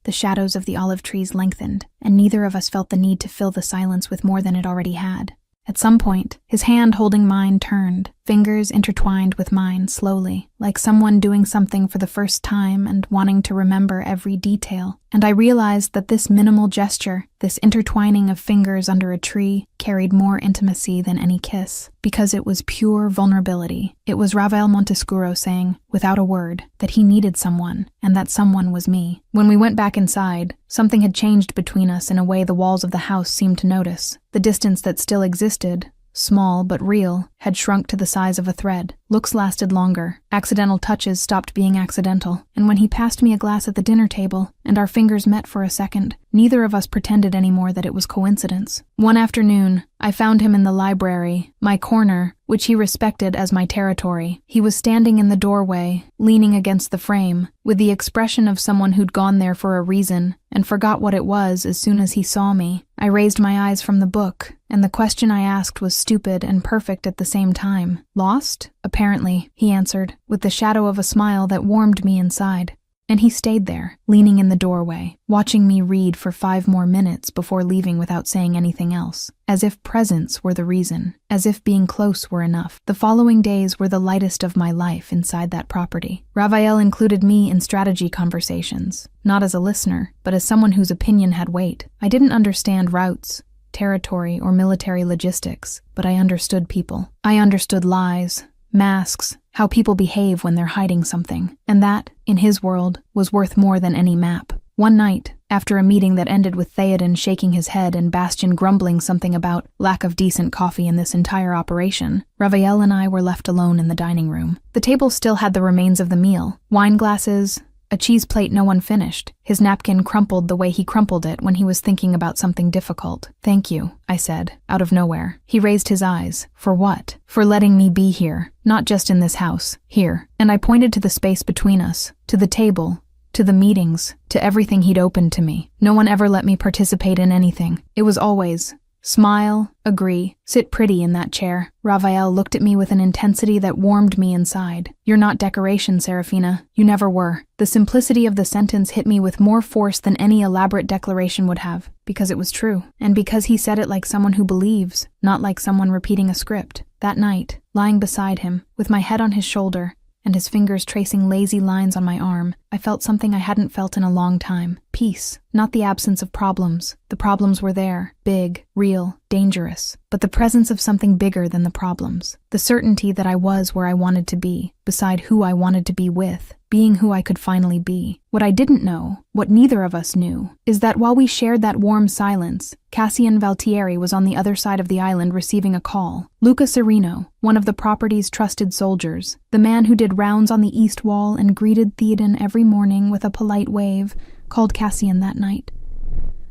[SPEAKER 2] The shadows of the olive trees lengthened, and neither of us felt the need to fill the silence with more than it already had. At some point, his hand holding mine turned, fingers intertwined with mine slowly, like someone doing something for the first time and wanting to remember every detail. And I realized that this minimal gesture, this intertwining of fingers under a tree, carried more intimacy than any kiss, because it was pure vulnerability. It was Rafael Montescuro saying, without a word, that he needed someone, and that someone was me. When we went back inside, something had changed between us in a way the walls of the house seemed to notice. The distance that still existed, small but real, had shrunk to the size of a thread. Looks lasted longer. Accidental touches stopped being accidental, and when he passed me a glass at the dinner table, and our fingers met for a second, neither of us pretended anymore that it was coincidence. One afternoon, I found him in the library, my corner, which he respected as my territory. He was standing in the doorway, leaning against the frame, with the expression of someone who'd gone there for a reason, and forgot what it was as soon as he saw me. I raised my eyes from the book, and the question I asked was stupid and perfect at the same time. Lost? Apparently, he answered, with the shadow of a smile that warmed me inside. And he stayed there, leaning in the doorway, watching me read for 5 more minutes before leaving without saying anything else, as if presence were the reason, as if being close were enough. The following days were the lightest of my life inside that property. Rafael included me in strategy conversations, not as a listener, but as someone whose opinion had weight. I didn't understand routes, territory, or military logistics, but I understood people. I understood lies, masks, how people behave when they're hiding something, and that, in his world, was worth more than any map. One night, after a meeting that ended with Theoden shaking his head and Bastian grumbling something about lack of decent coffee in this entire operation, Rafael and I were left alone in the dining room. The table still had the remains of the meal, wine glasses, a cheese plate no one finished. His napkin crumpled the way he crumpled it when he was thinking about something difficult. "Thank you," I said, out of nowhere. He raised his eyes. "For what?" "For letting me be here. Not just in this house. Here." And I pointed to the space between us, to the table, to the meetings, to everything he'd opened to me. No one ever let me participate in anything. It was always, smile, agree, sit pretty in that chair. Rafael looked at me with an intensity that warmed me inside. "You're not decoration, Serafina. You never were." The simplicity of the sentence hit me with more force than any elaborate declaration would have, because it was true, and because he said it like someone who believes, not like someone repeating a script. That night, lying beside him, with my head on his shoulder, and his fingers tracing lazy lines on my arm, I felt something I hadn't felt in a long time. Peace, not the absence of problems. The problems were there, big, real, dangerous, but the presence of something bigger than the problems. The certainty that I was where I wanted to be, beside who I wanted to be with, being who I could finally be. What I didn't know, what neither of us knew, is that while we shared that warm silence, Cassian Valtieri was on the other side of the island receiving a call. Luca Serino, one of the property's trusted soldiers, the man who did rounds on the east wall and greeted Theoden every morning with a polite wave, called Cassian that night.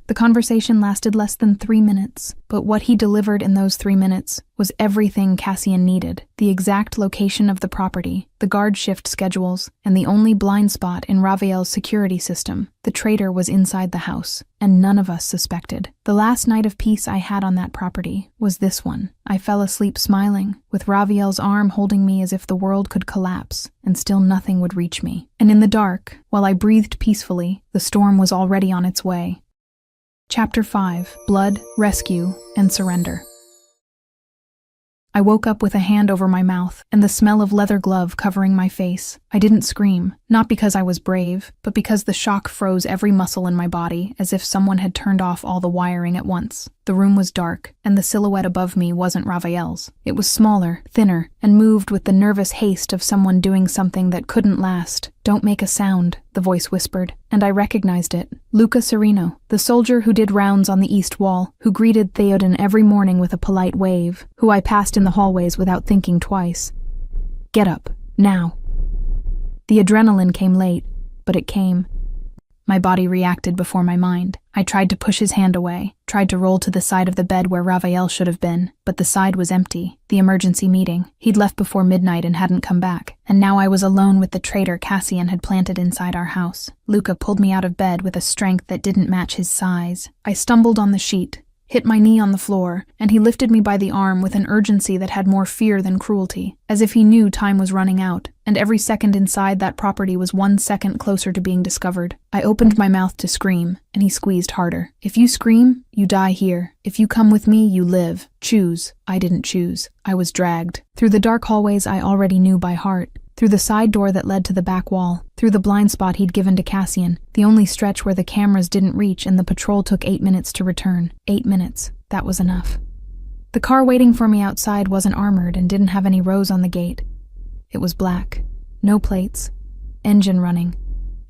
[SPEAKER 2] The conversation lasted less than 3 minutes, but what he delivered in those 3 minutes was everything Cassian needed: the exact location of the property, the guard shift schedules, and the only blind spot in Rafael's security system. The traitor was inside the house, and none of us suspected. The last night of peace I had on that property was this one. I fell asleep smiling, with Rafael's arm holding me as if the world could collapse, and still nothing would reach me. And in the dark, while I breathed peacefully, the storm was already on its way. Chapter 5: Blood, Rescue, and Surrender. I woke up with a hand over my mouth and the smell of leather glove covering my face. I didn't scream, not because I was brave, but because the shock froze every muscle in my body as if someone had turned off all the wiring at once. The room was dark, and the silhouette above me wasn't Rafael's. It was smaller, thinner, and moved with the nervous haste of someone doing something that couldn't last. "Don't make a sound," the voice whispered, and I recognized it. Luca Serino, the soldier who did rounds on the east wall, who greeted Theoden every morning with a polite wave, who I passed in the hallways without thinking twice. "Get up, now." The adrenaline came late, but it came. My body reacted before my mind. I tried to push his hand away, tried to roll to the side of the bed where Rafael should have been, but the side was empty. The emergency meeting. He'd left before midnight and hadn't come back, and now I was alone with the traitor Cassian had planted inside our house. Luca pulled me out of bed with a strength that didn't match his size. I stumbled on the sheet, hit my knee on the floor, and he lifted me by the arm with an urgency that had more fear than cruelty, as if he knew time was running out, and every second inside that property was 1 second closer to being discovered. I opened my mouth to scream, and he squeezed harder. If you scream, you die here. If you come with me, you live. Choose. I didn't choose. I was dragged. Through the dark hallways I already knew by heart. Through the side door that led to the back wall. Through the blind spot he'd given to Cassian. The only stretch where the cameras didn't reach and the patrol took 8 minutes to return. 8 minutes. That was enough. The car waiting for me outside wasn't armored and didn't have any rows on the gate. It was black. No plates. Engine running.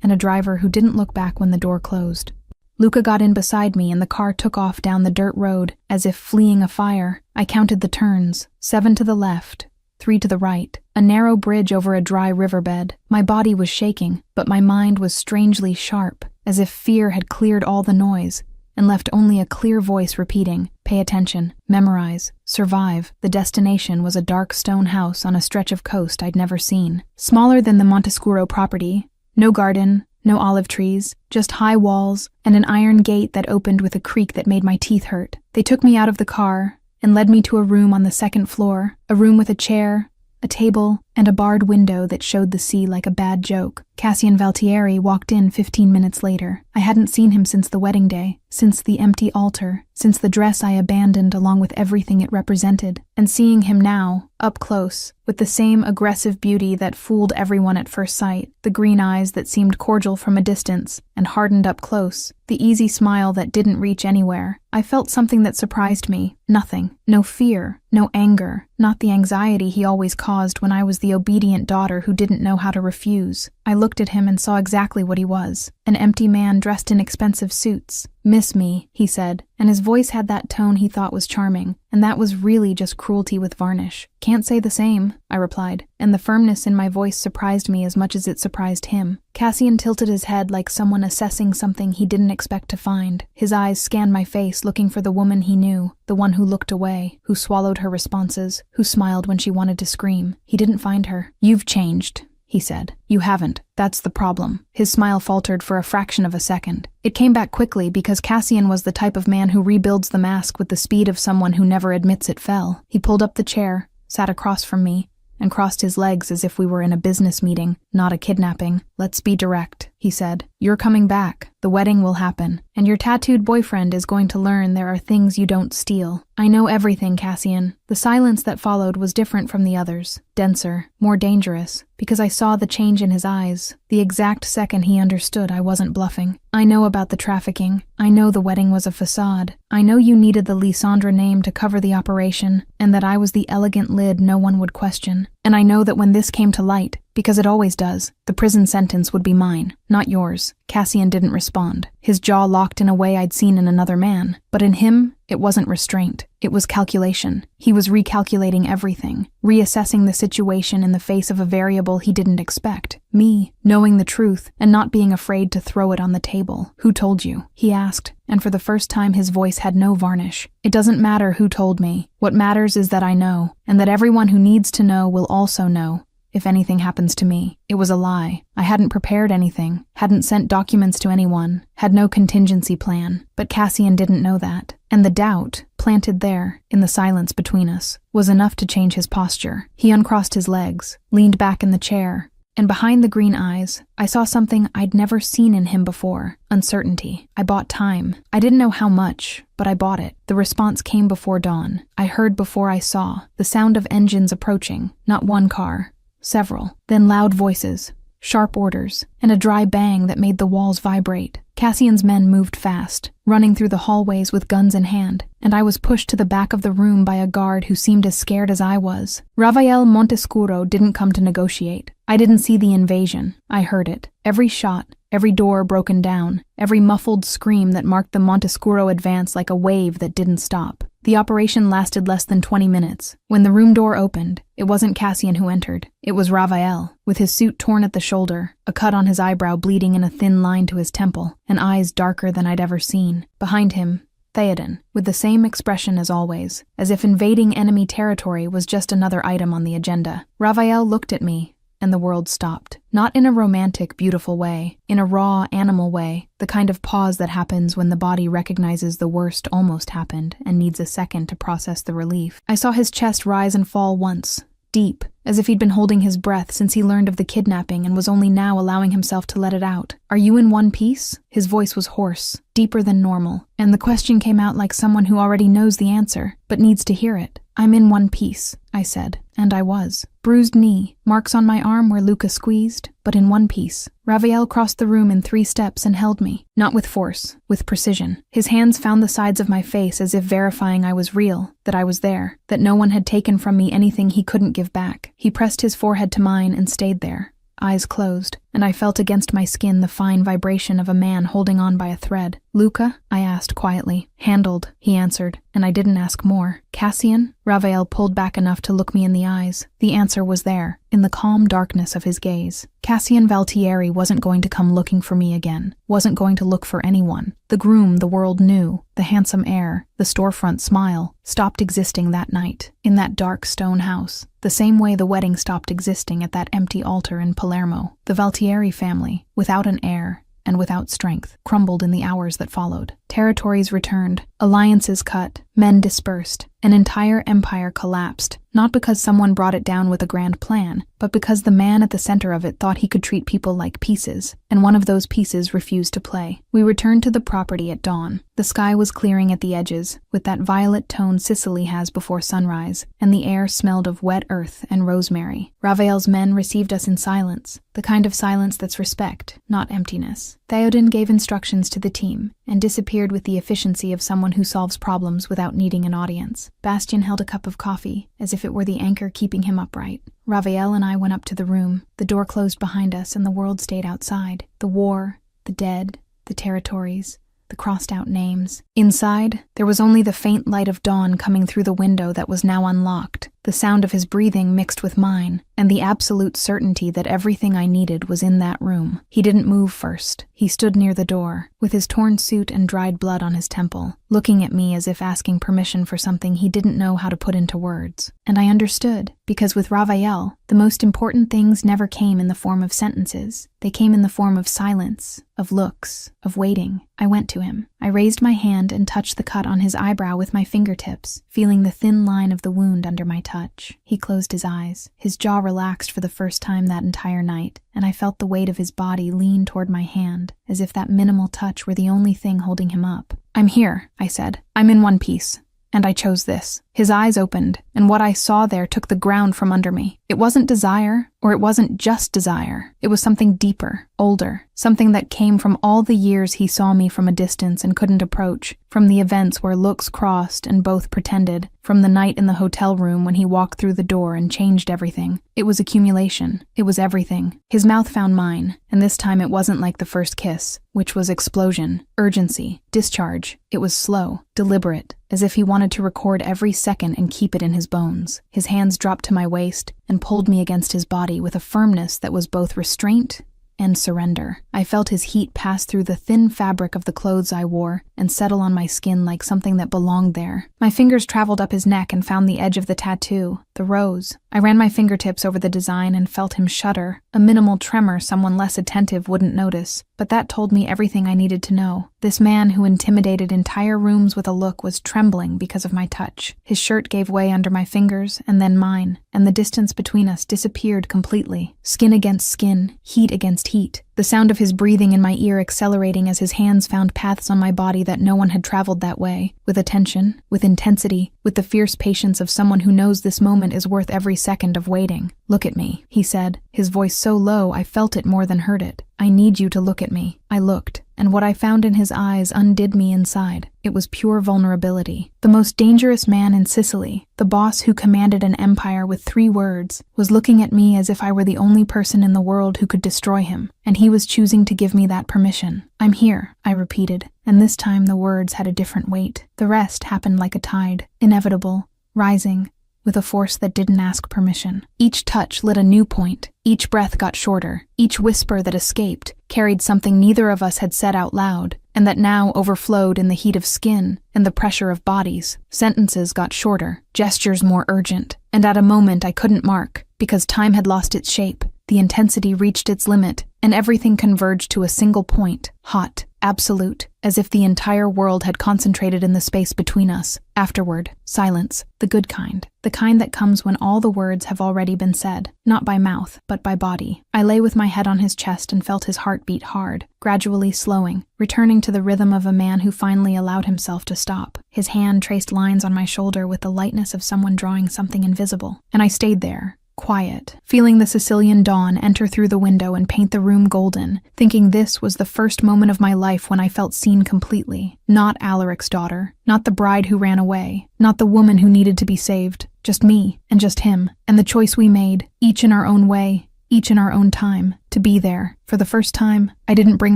[SPEAKER 2] And a driver who didn't look back when the door closed. Luca got in beside me and the car took off down the dirt road as if fleeing a fire. I counted the turns. 7 to the left. 3 to the right, a narrow bridge over a dry riverbed. My body was shaking, but my mind was strangely sharp, as if fear had cleared all the noise, and left only a clear voice repeating, pay attention, memorize, survive. The destination was a dark stone house on a stretch of coast I'd never seen. Smaller than the Montescuro property, no garden, no olive trees, just high walls, and an iron gate that opened with a creak that made my teeth hurt. They took me out of the car, and led me to a room on the second floor, a room with a chair, a table, and a barred window that showed the sea like a bad joke. Cassian Valtieri walked in 15 minutes later. I hadn't seen him since the wedding day, since the empty altar, since the dress I abandoned along with everything it represented. And seeing him now, up close, with the same aggressive beauty that fooled everyone at first sight, the green eyes that seemed cordial from a distance and hardened up close, the easy smile that didn't reach anywhere, I felt something that surprised me. Nothing. No fear. No anger. Not the anxiety he always caused when I was the obedient daughter who didn't know how to refuse. I looked at him and saw exactly what he was. An empty man dressed in expensive suits. Miss me, he said, and his voice had that tone he thought was charming, and that was really just cruelty with varnish. Can't say the same, I replied, and the firmness in my voice surprised me as much as it surprised him. Cassian tilted his head like someone assessing something he didn't expect to find. His eyes scanned my face, looking for the woman he knew, the one who looked away, who swallowed her responses, who smiled when she wanted to scream. He didn't find her. You've changed, he said. You haven't. That's the problem. His smile faltered for a fraction of a second. It came back quickly because Cassian was the type of man who rebuilds the mask with the speed of someone who never admits it fell. He pulled up the chair, sat across from me, and crossed his legs as if we were in a business meeting, not a kidnapping. Let's be direct, he said. You're coming back. The wedding will happen. And your tattooed boyfriend is going to learn there are things you don't steal. I know everything, Cassian. The silence that followed was different from the others. Denser, more dangerous, because I saw the change in his eyes. The exact second he understood I wasn't bluffing. I know about the trafficking. I know the wedding was a facade. I know you needed the Lysandra name to cover the operation, and that I was the elegant lid no one would question. And I know that when this came to light, because it always does, the prison sentence would be mine, not yours. Cassian didn't respond. His jaw locked in a way I'd seen in another man. But in him, it wasn't restraint. It was calculation. He was recalculating everything, reassessing the situation in the face of a variable he didn't expect. Me, knowing the truth and not being afraid to throw it on the table. Who told you? He asked, and for the first time his voice had no varnish. It doesn't matter who told me. What matters is that I know, and that everyone who needs to know will also know. If anything happens to me. It was a lie. I hadn't prepared anything, hadn't sent documents to anyone, had no contingency plan. But Cassian didn't know that. And the doubt, planted there, in the silence between us, was enough to change his posture. He uncrossed his legs, leaned back in the chair, and behind the green eyes, I saw something I'd never seen in him before. Uncertainty. I bought time. I didn't know how much, but I bought it. The response came before dawn. I heard before I saw. The sound of engines approaching. Not one car. Several. Then loud voices, sharp orders, and a dry bang that made the walls vibrate. Cassian's men moved fast, running through the hallways with guns in hand, and I was pushed to the back of the room by a guard who seemed as scared as I was. Rafael Montescuro didn't come to negotiate. I didn't see the invasion. I heard it. Every shot, every door broken down, every muffled scream that marked the Montescuro advance like a wave that didn't stop. The operation lasted less than 20 minutes. When the room door opened, it wasn't Cassian who entered. It was Rafael, with his suit torn at the shoulder, a cut on his eyebrow bleeding in a thin line to his temple, and eyes darker than I'd ever seen. Behind him, Theoden, with the same expression as always, as if invading enemy territory was just another item on the agenda. Rafael looked at me, and the world stopped. Not in a romantic, beautiful way, in a raw, animal way, the kind of pause that happens when the body recognizes the worst almost happened and needs a second to process the relief. I saw his chest rise and fall once, deep, as if he'd been holding his breath since he learned of the kidnapping and was only now allowing himself to let it out. "Are you in one piece?" His voice was hoarse, deeper than normal, and the question came out like someone who already knows the answer, but needs to hear it. "I'm in one piece," I said, and I was. Bruised knee, marks on my arm where Luca squeezed, but in one piece. Raphael crossed the room in 3 steps and held me, not with force, with precision. His hands found the sides of my face as if verifying I was real, that I was there, that no one had taken from me anything he couldn't give back. He pressed his forehead to mine and stayed there, eyes closed, and I felt against my skin the fine vibration of a man holding on by a thread. "Luca?" I asked quietly. "Handled," he answered, and I didn't ask more. "Cassian?" Raphael pulled back enough to look me in the eyes. The answer was there, in the calm darkness of his gaze. Cassian Valtieri wasn't going to come looking for me again, wasn't going to look for anyone. The groom the world knew, the handsome heir, the storefront smile, stopped existing that night, in that dark stone house, the same way the wedding stopped existing at that empty altar in Palermo. The Valtieri family, without an heir, and without strength, crumbled in the hours that followed. Territories returned, alliances cut, men dispersed, an entire empire collapsed, not because someone brought it down with a grand plan, but because the man at the center of it thought he could treat people like pieces, and one of those pieces refused to play. We returned to the property at dawn. The sky was clearing at the edges, with that violet tone Sicily has before sunrise, and the air smelled of wet earth and rosemary. Raphael's men received us in silence, the kind of silence that's respect, not emptiness. Theoden gave instructions to the team, and disappeared with the efficiency of someone who solves problems without needing an audience. Bastian held a cup of coffee, as if it were the anchor keeping him upright. Raphael and I went up to the room. The door closed behind us and the world stayed outside. The war, the dead, the territories, the crossed-out names. Inside, there was only the faint light of dawn coming through the window that was now unlocked, the sound of his breathing mixed with mine, and the absolute certainty that everything I needed was in that room. He didn't move first. He stood near the door, with his torn suit and dried blood on his temple, looking at me as if asking permission for something he didn't know how to put into words. And I understood, because with Raphael, the most important things never came in the form of sentences. They came in the form of silence, of looks, of waiting. I went to him. I raised my hand and touched the cut on his eyebrow with my fingertips, feeling the thin line of the wound under my touch. He closed his eyes. His jaw relaxed for the first time that entire night, and I felt the weight of his body lean toward my hand, as if that minimal touch were the only thing holding him up. "I'm here," I said. "I'm in one piece. And I chose this." His eyes opened, and what I saw there took the ground from under me. It wasn't desire, or it wasn't just desire. It was something deeper, older, something that came from all the years he saw me from a distance and couldn't approach, from the events where looks crossed and both pretended, from the night in the hotel room when he walked through the door and changed everything. It was accumulation. It was everything. His mouth found mine, and this time it wasn't like the first kiss, which was explosion, urgency, discharge. It was slow, deliberate, as if he wanted to record every second and keep it in his bones. His hands dropped to my waist and pulled me against his body with a firmness that was both restraint and surrender. I felt his heat pass through the thin fabric of the clothes I wore and settle on my skin like something that belonged there. My fingers traveled up his neck and found the edge of the tattoo, the rose. I ran my fingertips over the design and felt him shudder, a minimal tremor someone less attentive wouldn't notice, but that told me everything I needed to know. This man who intimidated entire rooms with a look was trembling because of my touch. His shirt gave way under my fingers and then mine, and the distance between us disappeared completely. Skin against skin, heat against heat. The sound of his breathing in my ear accelerating as his hands found paths on my body that no one had traveled that way, with attention, with intensity, with the fierce patience of someone who knows this moment is worth every second of waiting. "Look at me," he said, his voice so low I felt it more than heard it. "I need you to look at me." I looked, and what I found in his eyes undid me inside. It was pure vulnerability. The most dangerous man in Sicily, the boss who commanded an empire with 3 words, was looking at me as if I were the only person in the world who could destroy him, and he was choosing to give me that permission. "I'm here," I repeated, and this time the words had a different weight. The rest happened like a tide, inevitable, rising, with a force that didn't ask permission. Each touch lit a new point. Each breath got shorter. Each whisper that escaped carried something neither of us had said out loud, and that now overflowed in the heat of skin and the pressure of bodies. Sentences got shorter, gestures more urgent, and at a moment I couldn't mark, because time had lost its shape. The intensity reached its limit, and everything converged to a single point, hot, absolute, as if the entire world had concentrated in the space between us. Afterward, silence, the good kind, the kind that comes when all the words have already been said, not by mouth, but by body. I lay with my head on his chest and felt his heart beat hard, gradually slowing, returning to the rhythm of a man who finally allowed himself to stop. His hand traced lines on my shoulder with the lightness of someone drawing something invisible, and I stayed there, quiet, feeling the Sicilian dawn enter through the window and paint the room golden, thinking this was the first moment of my life when I felt seen completely. Not Alaric's daughter, not the bride who ran away, not the woman who needed to be saved, just me and just him, and the choice we made, each in our own way, each in our own time, to be there. For the first time, I didn't bring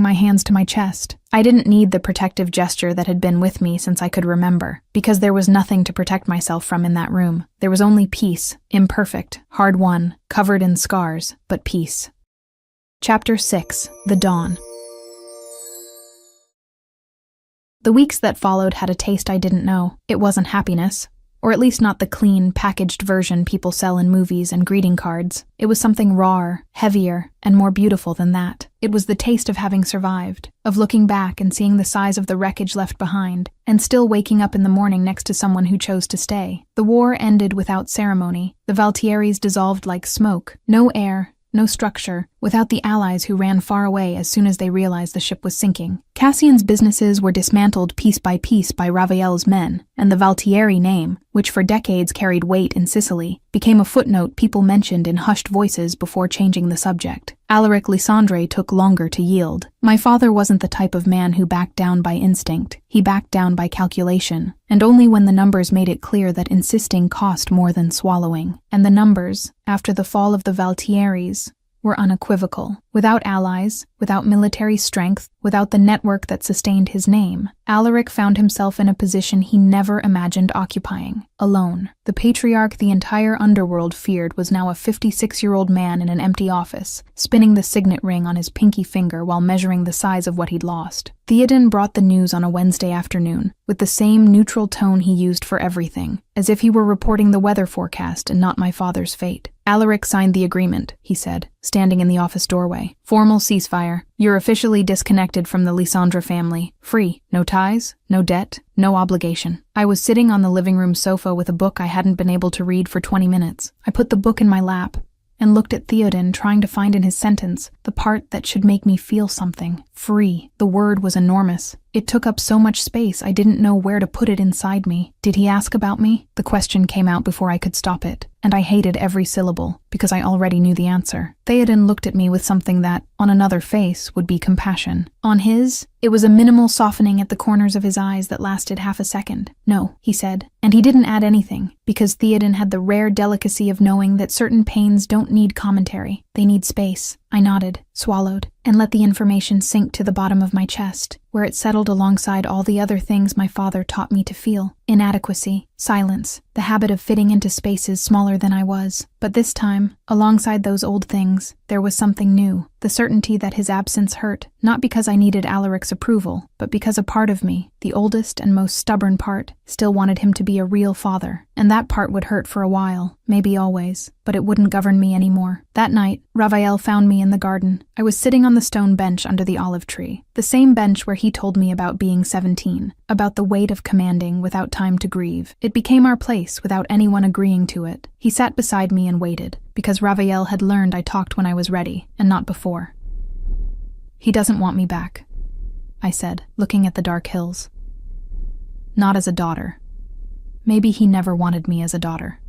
[SPEAKER 2] my hands to my chest. I didn't need the protective gesture that had been with me since I could remember, because there was nothing to protect myself from in that room. There was only peace, imperfect, hard-won, covered in scars, but peace. Chapter 6: The Dawn. The weeks that followed had a taste I didn't know. It wasn't happiness. Or at least not the clean, packaged version people sell in movies and greeting cards. It was something rawer, heavier, and more beautiful than that. It was the taste of having survived, of looking back and seeing the size of the wreckage left behind, and still waking up in the morning next to someone who chose to stay. The war ended without ceremony. The Valtieris dissolved like smoke. No air, no structure, without the allies who ran far away as soon as they realized the ship was sinking. Cassian's businesses were dismantled piece by Ravael's men, and the Valtieri name, which for decades carried weight in Sicily, became a footnote people mentioned in hushed voices before changing the subject. Alaric Lysandre took longer to yield. My father wasn't the type of man who backed down by instinct. He backed down by calculation, and only when the numbers made it clear that insisting cost more than swallowing. And the numbers, after the fall of the Valtieris, were unequivocal. Without allies, without military strength, without the network that sustained his name, Alaric found himself in a position he never imagined occupying, alone. The patriarch the entire underworld feared was now a 56-year-old man in an empty office, spinning the signet ring on his pinky finger while measuring the size of what he'd lost. Theoden brought the news on a Wednesday afternoon, with the same neutral tone he used for everything, as if he were reporting the weather forecast and not my father's fate. Alaric signed the agreement, he said, standing in the office doorway. Formal ceasefire. You're officially disconnected from the Lysandre family. Free. No ties, no debt, no obligation. I was sitting on the living room sofa with a book I hadn't been able to read for 20 minutes. I put the book in my lap and looked at Theoden, trying to find in his sentence the part that should make me feel something. Free. The word was enormous. It took up so much space I didn't know where to put it inside me. Did he ask about me? The question came out before I could stop it, and I hated every syllable, because I already knew the answer. Theoden looked at me with something that, on another face, would be compassion. On his, it was a minimal softening at the corners of his eyes that lasted half a second. No, he said, and he didn't add anything, because Theoden had the rare delicacy of knowing that certain pains don't need commentary. They need space. I nodded, swallowed, and let the information sink to the bottom of my chest, where it settled alongside all the other things my father taught me to feel. Inadequacy, silence, the habit of fitting into spaces smaller than I was. But this time, alongside those old things, there was something new, the certainty that his absence hurt, not because I needed Alaric's approval, but because a part of me, the oldest and most stubborn part, still wanted him to be a real father. And that part would hurt for a while, maybe always, but it wouldn't govern me anymore. That night, Ravael found me in the garden. I was sitting on the stone bench under the olive tree, the same bench where he told me about being 17, about the weight of commanding without time to grieve. It became our place without anyone agreeing to it. He sat beside me and waited, because Ravael had learned I talked when I was ready, and not before. He doesn't want me back, I said, looking at the dark hills. Not as a daughter. Maybe he never wanted me as a daughter.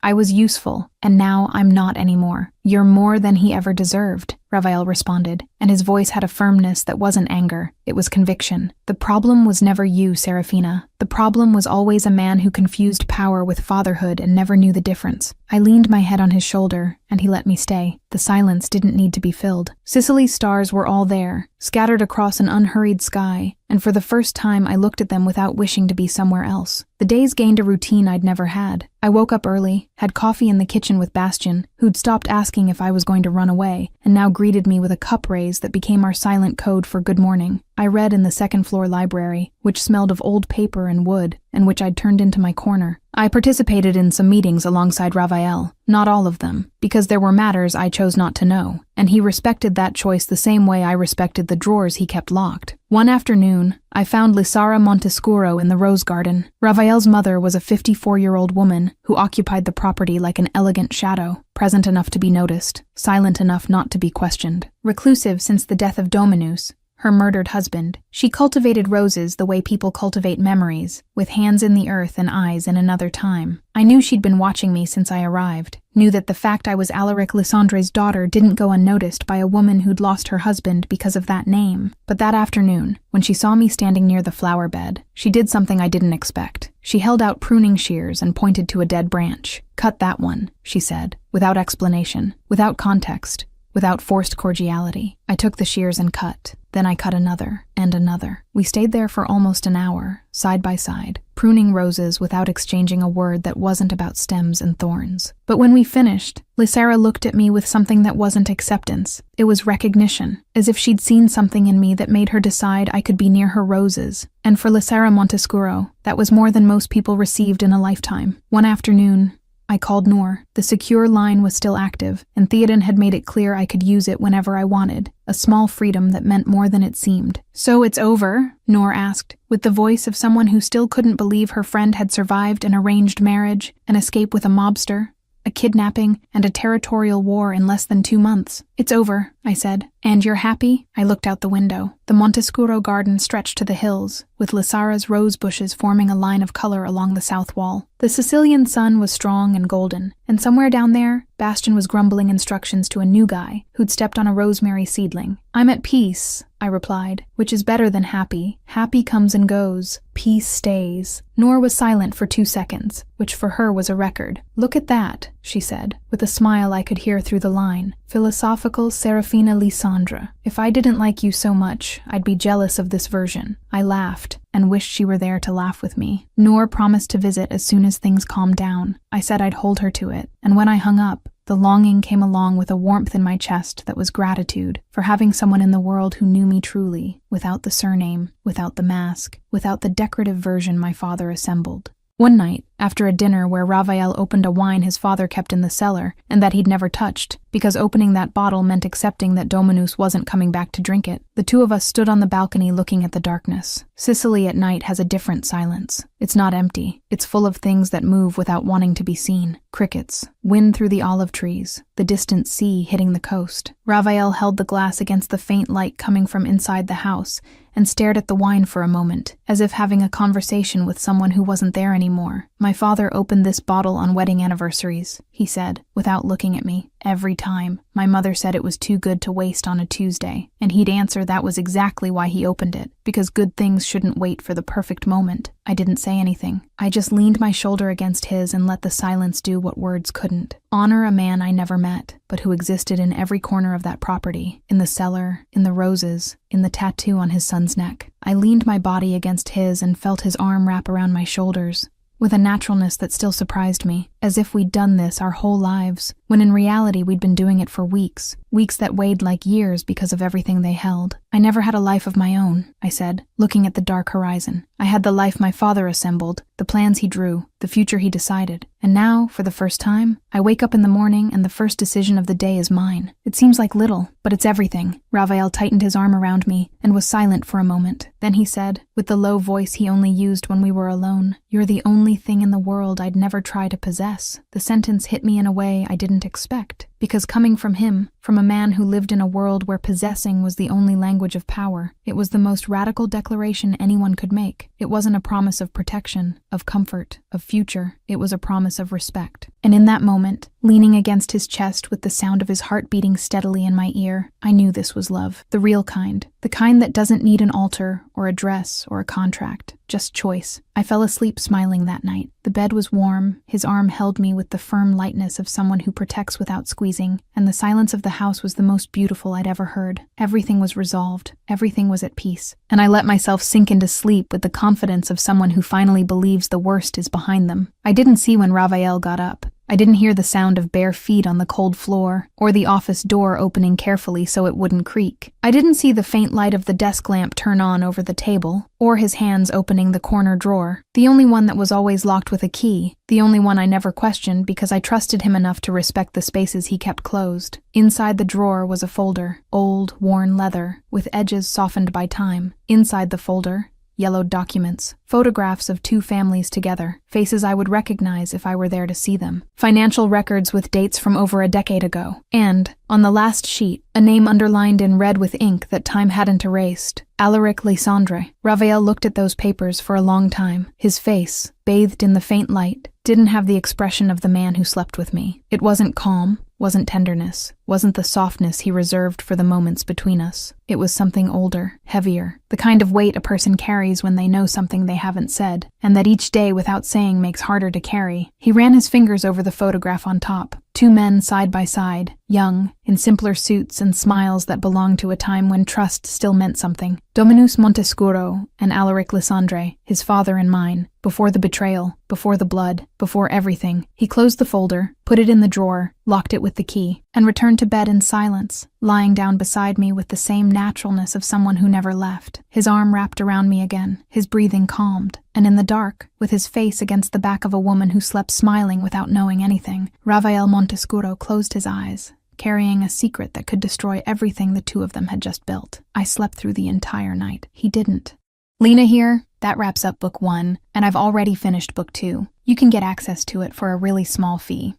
[SPEAKER 2] I was useful, and now I'm not anymore. You're more than he ever deserved, Ravael responded, and his voice had a firmness that wasn't anger, it was conviction. The problem was never you, Serafina. The problem was always a man who confused power with fatherhood and never knew the difference. I leaned my head on his shoulder, and he let me stay. The silence didn't need to be filled. Sicily's stars were all there, scattered across an unhurried sky, and for the first time I looked at them without wishing to be somewhere else. The days gained a routine I'd never had. I woke up early, had coffee in the kitchen with Bastian, who'd stopped asking if I was going to run away, and now greeted me with a cup raise that became our silent code for good morning. I read in the second-floor library, which smelled of old paper and wood, and which I'd turned into my corner. I participated in some meetings alongside Raphael, not all of them, because there were matters I chose not to know, and he respected that choice the same way I respected the drawers he kept locked. One afternoon, I found Lisara Montescuro in the rose garden. Raphael's mother was a 54-year-old woman who occupied the property like an elegant shadow, present enough to be noticed, silent enough not to be questioned. Reclusive since the death of Dominus, her murdered husband, she cultivated roses the way people cultivate memories, with hands in the earth and eyes in another time. I knew she'd been watching me since I arrived, knew that the fact I was Alaric Lysandre's daughter didn't go unnoticed by a woman who'd lost her husband because of that name. But that afternoon, when she saw me standing near the flower bed, she did something I didn't expect. She held out pruning shears and pointed to a dead branch. "Cut that one," she said, without explanation, without context, without forced cordiality. I took the shears and cut. Then I cut another, and another. We stayed there for almost an hour, side by side, pruning roses without exchanging a word that wasn't about stems and thorns. But when we finished, Lisara looked at me with something that wasn't acceptance. It was recognition, as if she'd seen something in me that made her decide I could be near her roses. And for Lisara Montescuro, that was more than most people received in a lifetime. One afternoon, I called Noor. The secure line was still active, and Theoden had made it clear I could use it whenever I wanted, a small freedom that meant more than it seemed. "So it's over?" Noor asked, with the voice of someone who still couldn't believe her friend had survived an arranged marriage, an escape with a mobster, a kidnapping, and a territorial war in less than 2 months. "It's over," I said. "And you're happy?" I looked out the window. The Montescuro garden stretched to the hills, with Lisara's rose bushes forming a line of color along the south wall. The Sicilian sun was strong and golden, and somewhere down there, Bastian was grumbling instructions to a new guy who'd stepped on a rosemary seedling. "I'm at peace," I replied, "which is better than happy. Happy comes and goes. Peace stays." Noor was silent for 2 seconds, which for her was a record. "Look at that," she said, with a smile I could hear through the line. "Philosophical Serafina Lysandra. If I didn't like you so much, I'd be jealous of this version." I laughed, and wished she were there to laugh with me. Noor promised to visit as soon as things calmed down. I said I'd hold her to it, and when I hung up, the longing came along with a warmth in my chest that was gratitude for having someone in the world who knew me truly, without the surname, without the mask, without the decorative version my father assembled. One night, after a dinner where Raphael opened a wine his father kept in the cellar and that he'd never touched, because opening that bottle meant accepting that Dominus wasn't coming back to drink it, the two of us stood on the balcony looking at the darkness. Sicily at night has a different silence. It's not empty. It's full of things that move without wanting to be seen. Crickets, wind through the olive trees, the distant sea hitting the coast. Raphael held the glass against the faint light coming from inside the house and stared at the wine for a moment, as if having a conversation with someone who wasn't there anymore. "My father opened this bottle on wedding anniversaries," he said, without looking at me. "Every time. My mother said it was too good to waste on a Tuesday, and he'd answer that was exactly why he opened it, because good things shouldn't wait for the perfect moment." I didn't say anything. I just leaned my shoulder against his and let the silence do what words couldn't. Honor a man I never met, but who existed in every corner of that property, in the cellar, in the roses, in the tattoo on his son's neck. I leaned my body against his and felt his arm wrap around my shoulders, with a naturalness that still surprised me, as if we'd done this our whole lives, when in reality we'd been doing it for weeks that weighed like years because of everything they held. "I never had a life of my own," I said, looking at the dark horizon. "I had the life my father assembled, the plans he drew, the future he decided. And now, for the first time, I wake up in the morning and the first decision of the day is mine. It seems like little, but it's everything." Raphael tightened his arm around me and was silent for a moment. Then he said, with the low voice he only used when we were alone, "You're the only thing in the world I'd never try to possess." The sentence hit me in a way I didn't expect, because coming from him, from a man who lived in a world where possessing was the only language of power, it was the most radical declaration anyone could make. It wasn't a promise of protection, of comfort, of future. It was a promise of respect. And in that moment, leaning against his chest with the sound of his heart beating steadily in my ear, I knew this was love. The real kind. The kind that doesn't need an altar, or a dress, or a contract. Just choice. I fell asleep smiling that night. The bed was warm, his arm held me with the firm lightness of someone who protects without squeezing, and the silence of the house was the most beautiful I'd ever heard. Everything was resolved. Everything was at peace. And I let myself sink into sleep with the confidence of someone who finally believes the worst is behind them. I didn't see when Raphael got up. I didn't hear the sound of bare feet on the cold floor, or the office door opening carefully so it wouldn't creak. I didn't see the faint light of the desk lamp turn on over the table, or his hands opening the corner drawer, the only one that was always locked with a key, the only one I never questioned because I trusted him enough to respect the spaces he kept closed. Inside the drawer was a folder, old, worn leather, with edges softened by time. Inside the folder, yellowed documents, photographs of two families together, faces I would recognize if I were there to see them, financial records with dates from over a decade ago, and, on the last sheet, a name underlined in red with ink that time hadn't erased. Alaric Lysandre. Raphael looked at those papers for a long time. His face, bathed in the faint light, didn't have the expression of the man who slept with me. It wasn't calm, wasn't tenderness, wasn't the softness he reserved for the moments between us. It was something older, heavier, the kind of weight a person carries when they know something they haven't said, and that each day without saying makes harder to carry. He ran his fingers over the photograph on top. Two men side by side, young, in simpler suits and smiles that belonged to a time when trust still meant something. Dominus Montescuro and Alaric Lysandre, his father and mine, before the betrayal, before the blood, before everything. He closed the folder, put it in the drawer, locked it with the key, and returned to bed in silence, lying down beside me with the same naturalness of someone who never left. His arm wrapped around me again, his breathing calmed, and in the dark, with his face against the back of a woman who slept smiling without knowing anything, Raphael Montescuro closed his eyes, carrying a secret that could destroy everything the two of them had just built. I slept through the entire night. He didn't. Lena here. That wraps up book 1, and I've already finished book 2. You can get access to it for a really small fee.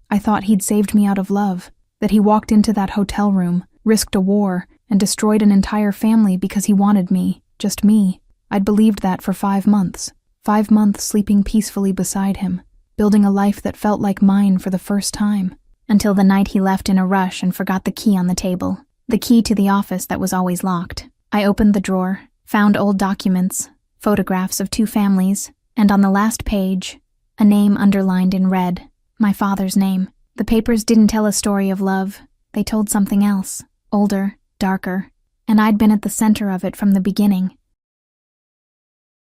[SPEAKER 2] I thought he'd saved me out of love, that he walked into that hotel room, risked a war, and destroyed an entire family because he wanted me, just me. I'd believed that for 5 months. 5 months sleeping peacefully beside him, building a life that felt like mine for the first time. Until the night he left in a rush and forgot the key on the table. The key to the office that was always locked. I opened the drawer, found old documents, photographs of 2 families, and on the last page, a name underlined in red. My father's name. The papers didn't tell a story of love. They told something else. Older, darker, and I'd been at the center of it from the beginning.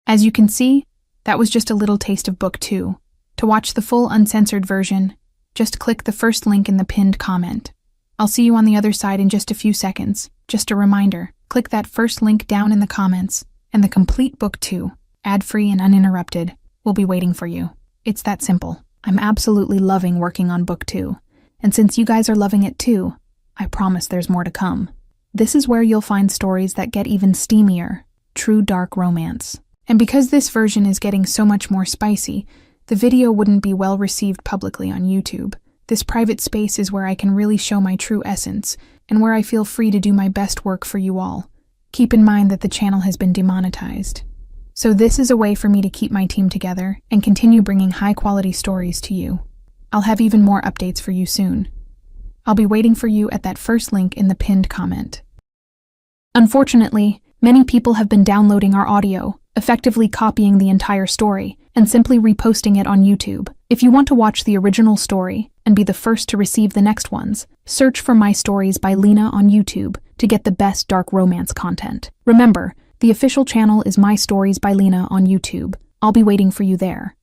[SPEAKER 2] As you can see, that was just a little taste of book 2. To watch the full uncensored version, just click the first link in the pinned comment. I'll see you on the other side in just a few seconds. Just a reminder, click that first link down in the comments, and the complete book 2, ad-free and uninterrupted, will be waiting for you. It's that simple. I'm absolutely loving working on book 2, and since you guys are loving it too, I promise there's more to come. This is where you'll find stories that get even steamier, true dark romance. And because this version is getting so much more spicy, the video wouldn't be well received publicly on YouTube. This private space is where I can really show my true essence, and where I feel free to do my best work for you all. Keep in mind that the channel has been demonetized. So this is a way for me to keep my team together and continue bringing high-quality stories to you. I'll have even more updates for you soon. I'll be waiting for you at that first link in the pinned comment. Unfortunately, many people have been downloading our audio, effectively copying the entire story, and simply reposting it on YouTube. If you want to watch the original story and be the first to receive the next ones, search for My Stories by Lena on YouTube to get the best dark romance content. Remember, the official channel is My Stories by Lena on YouTube. I'll be waiting for you there.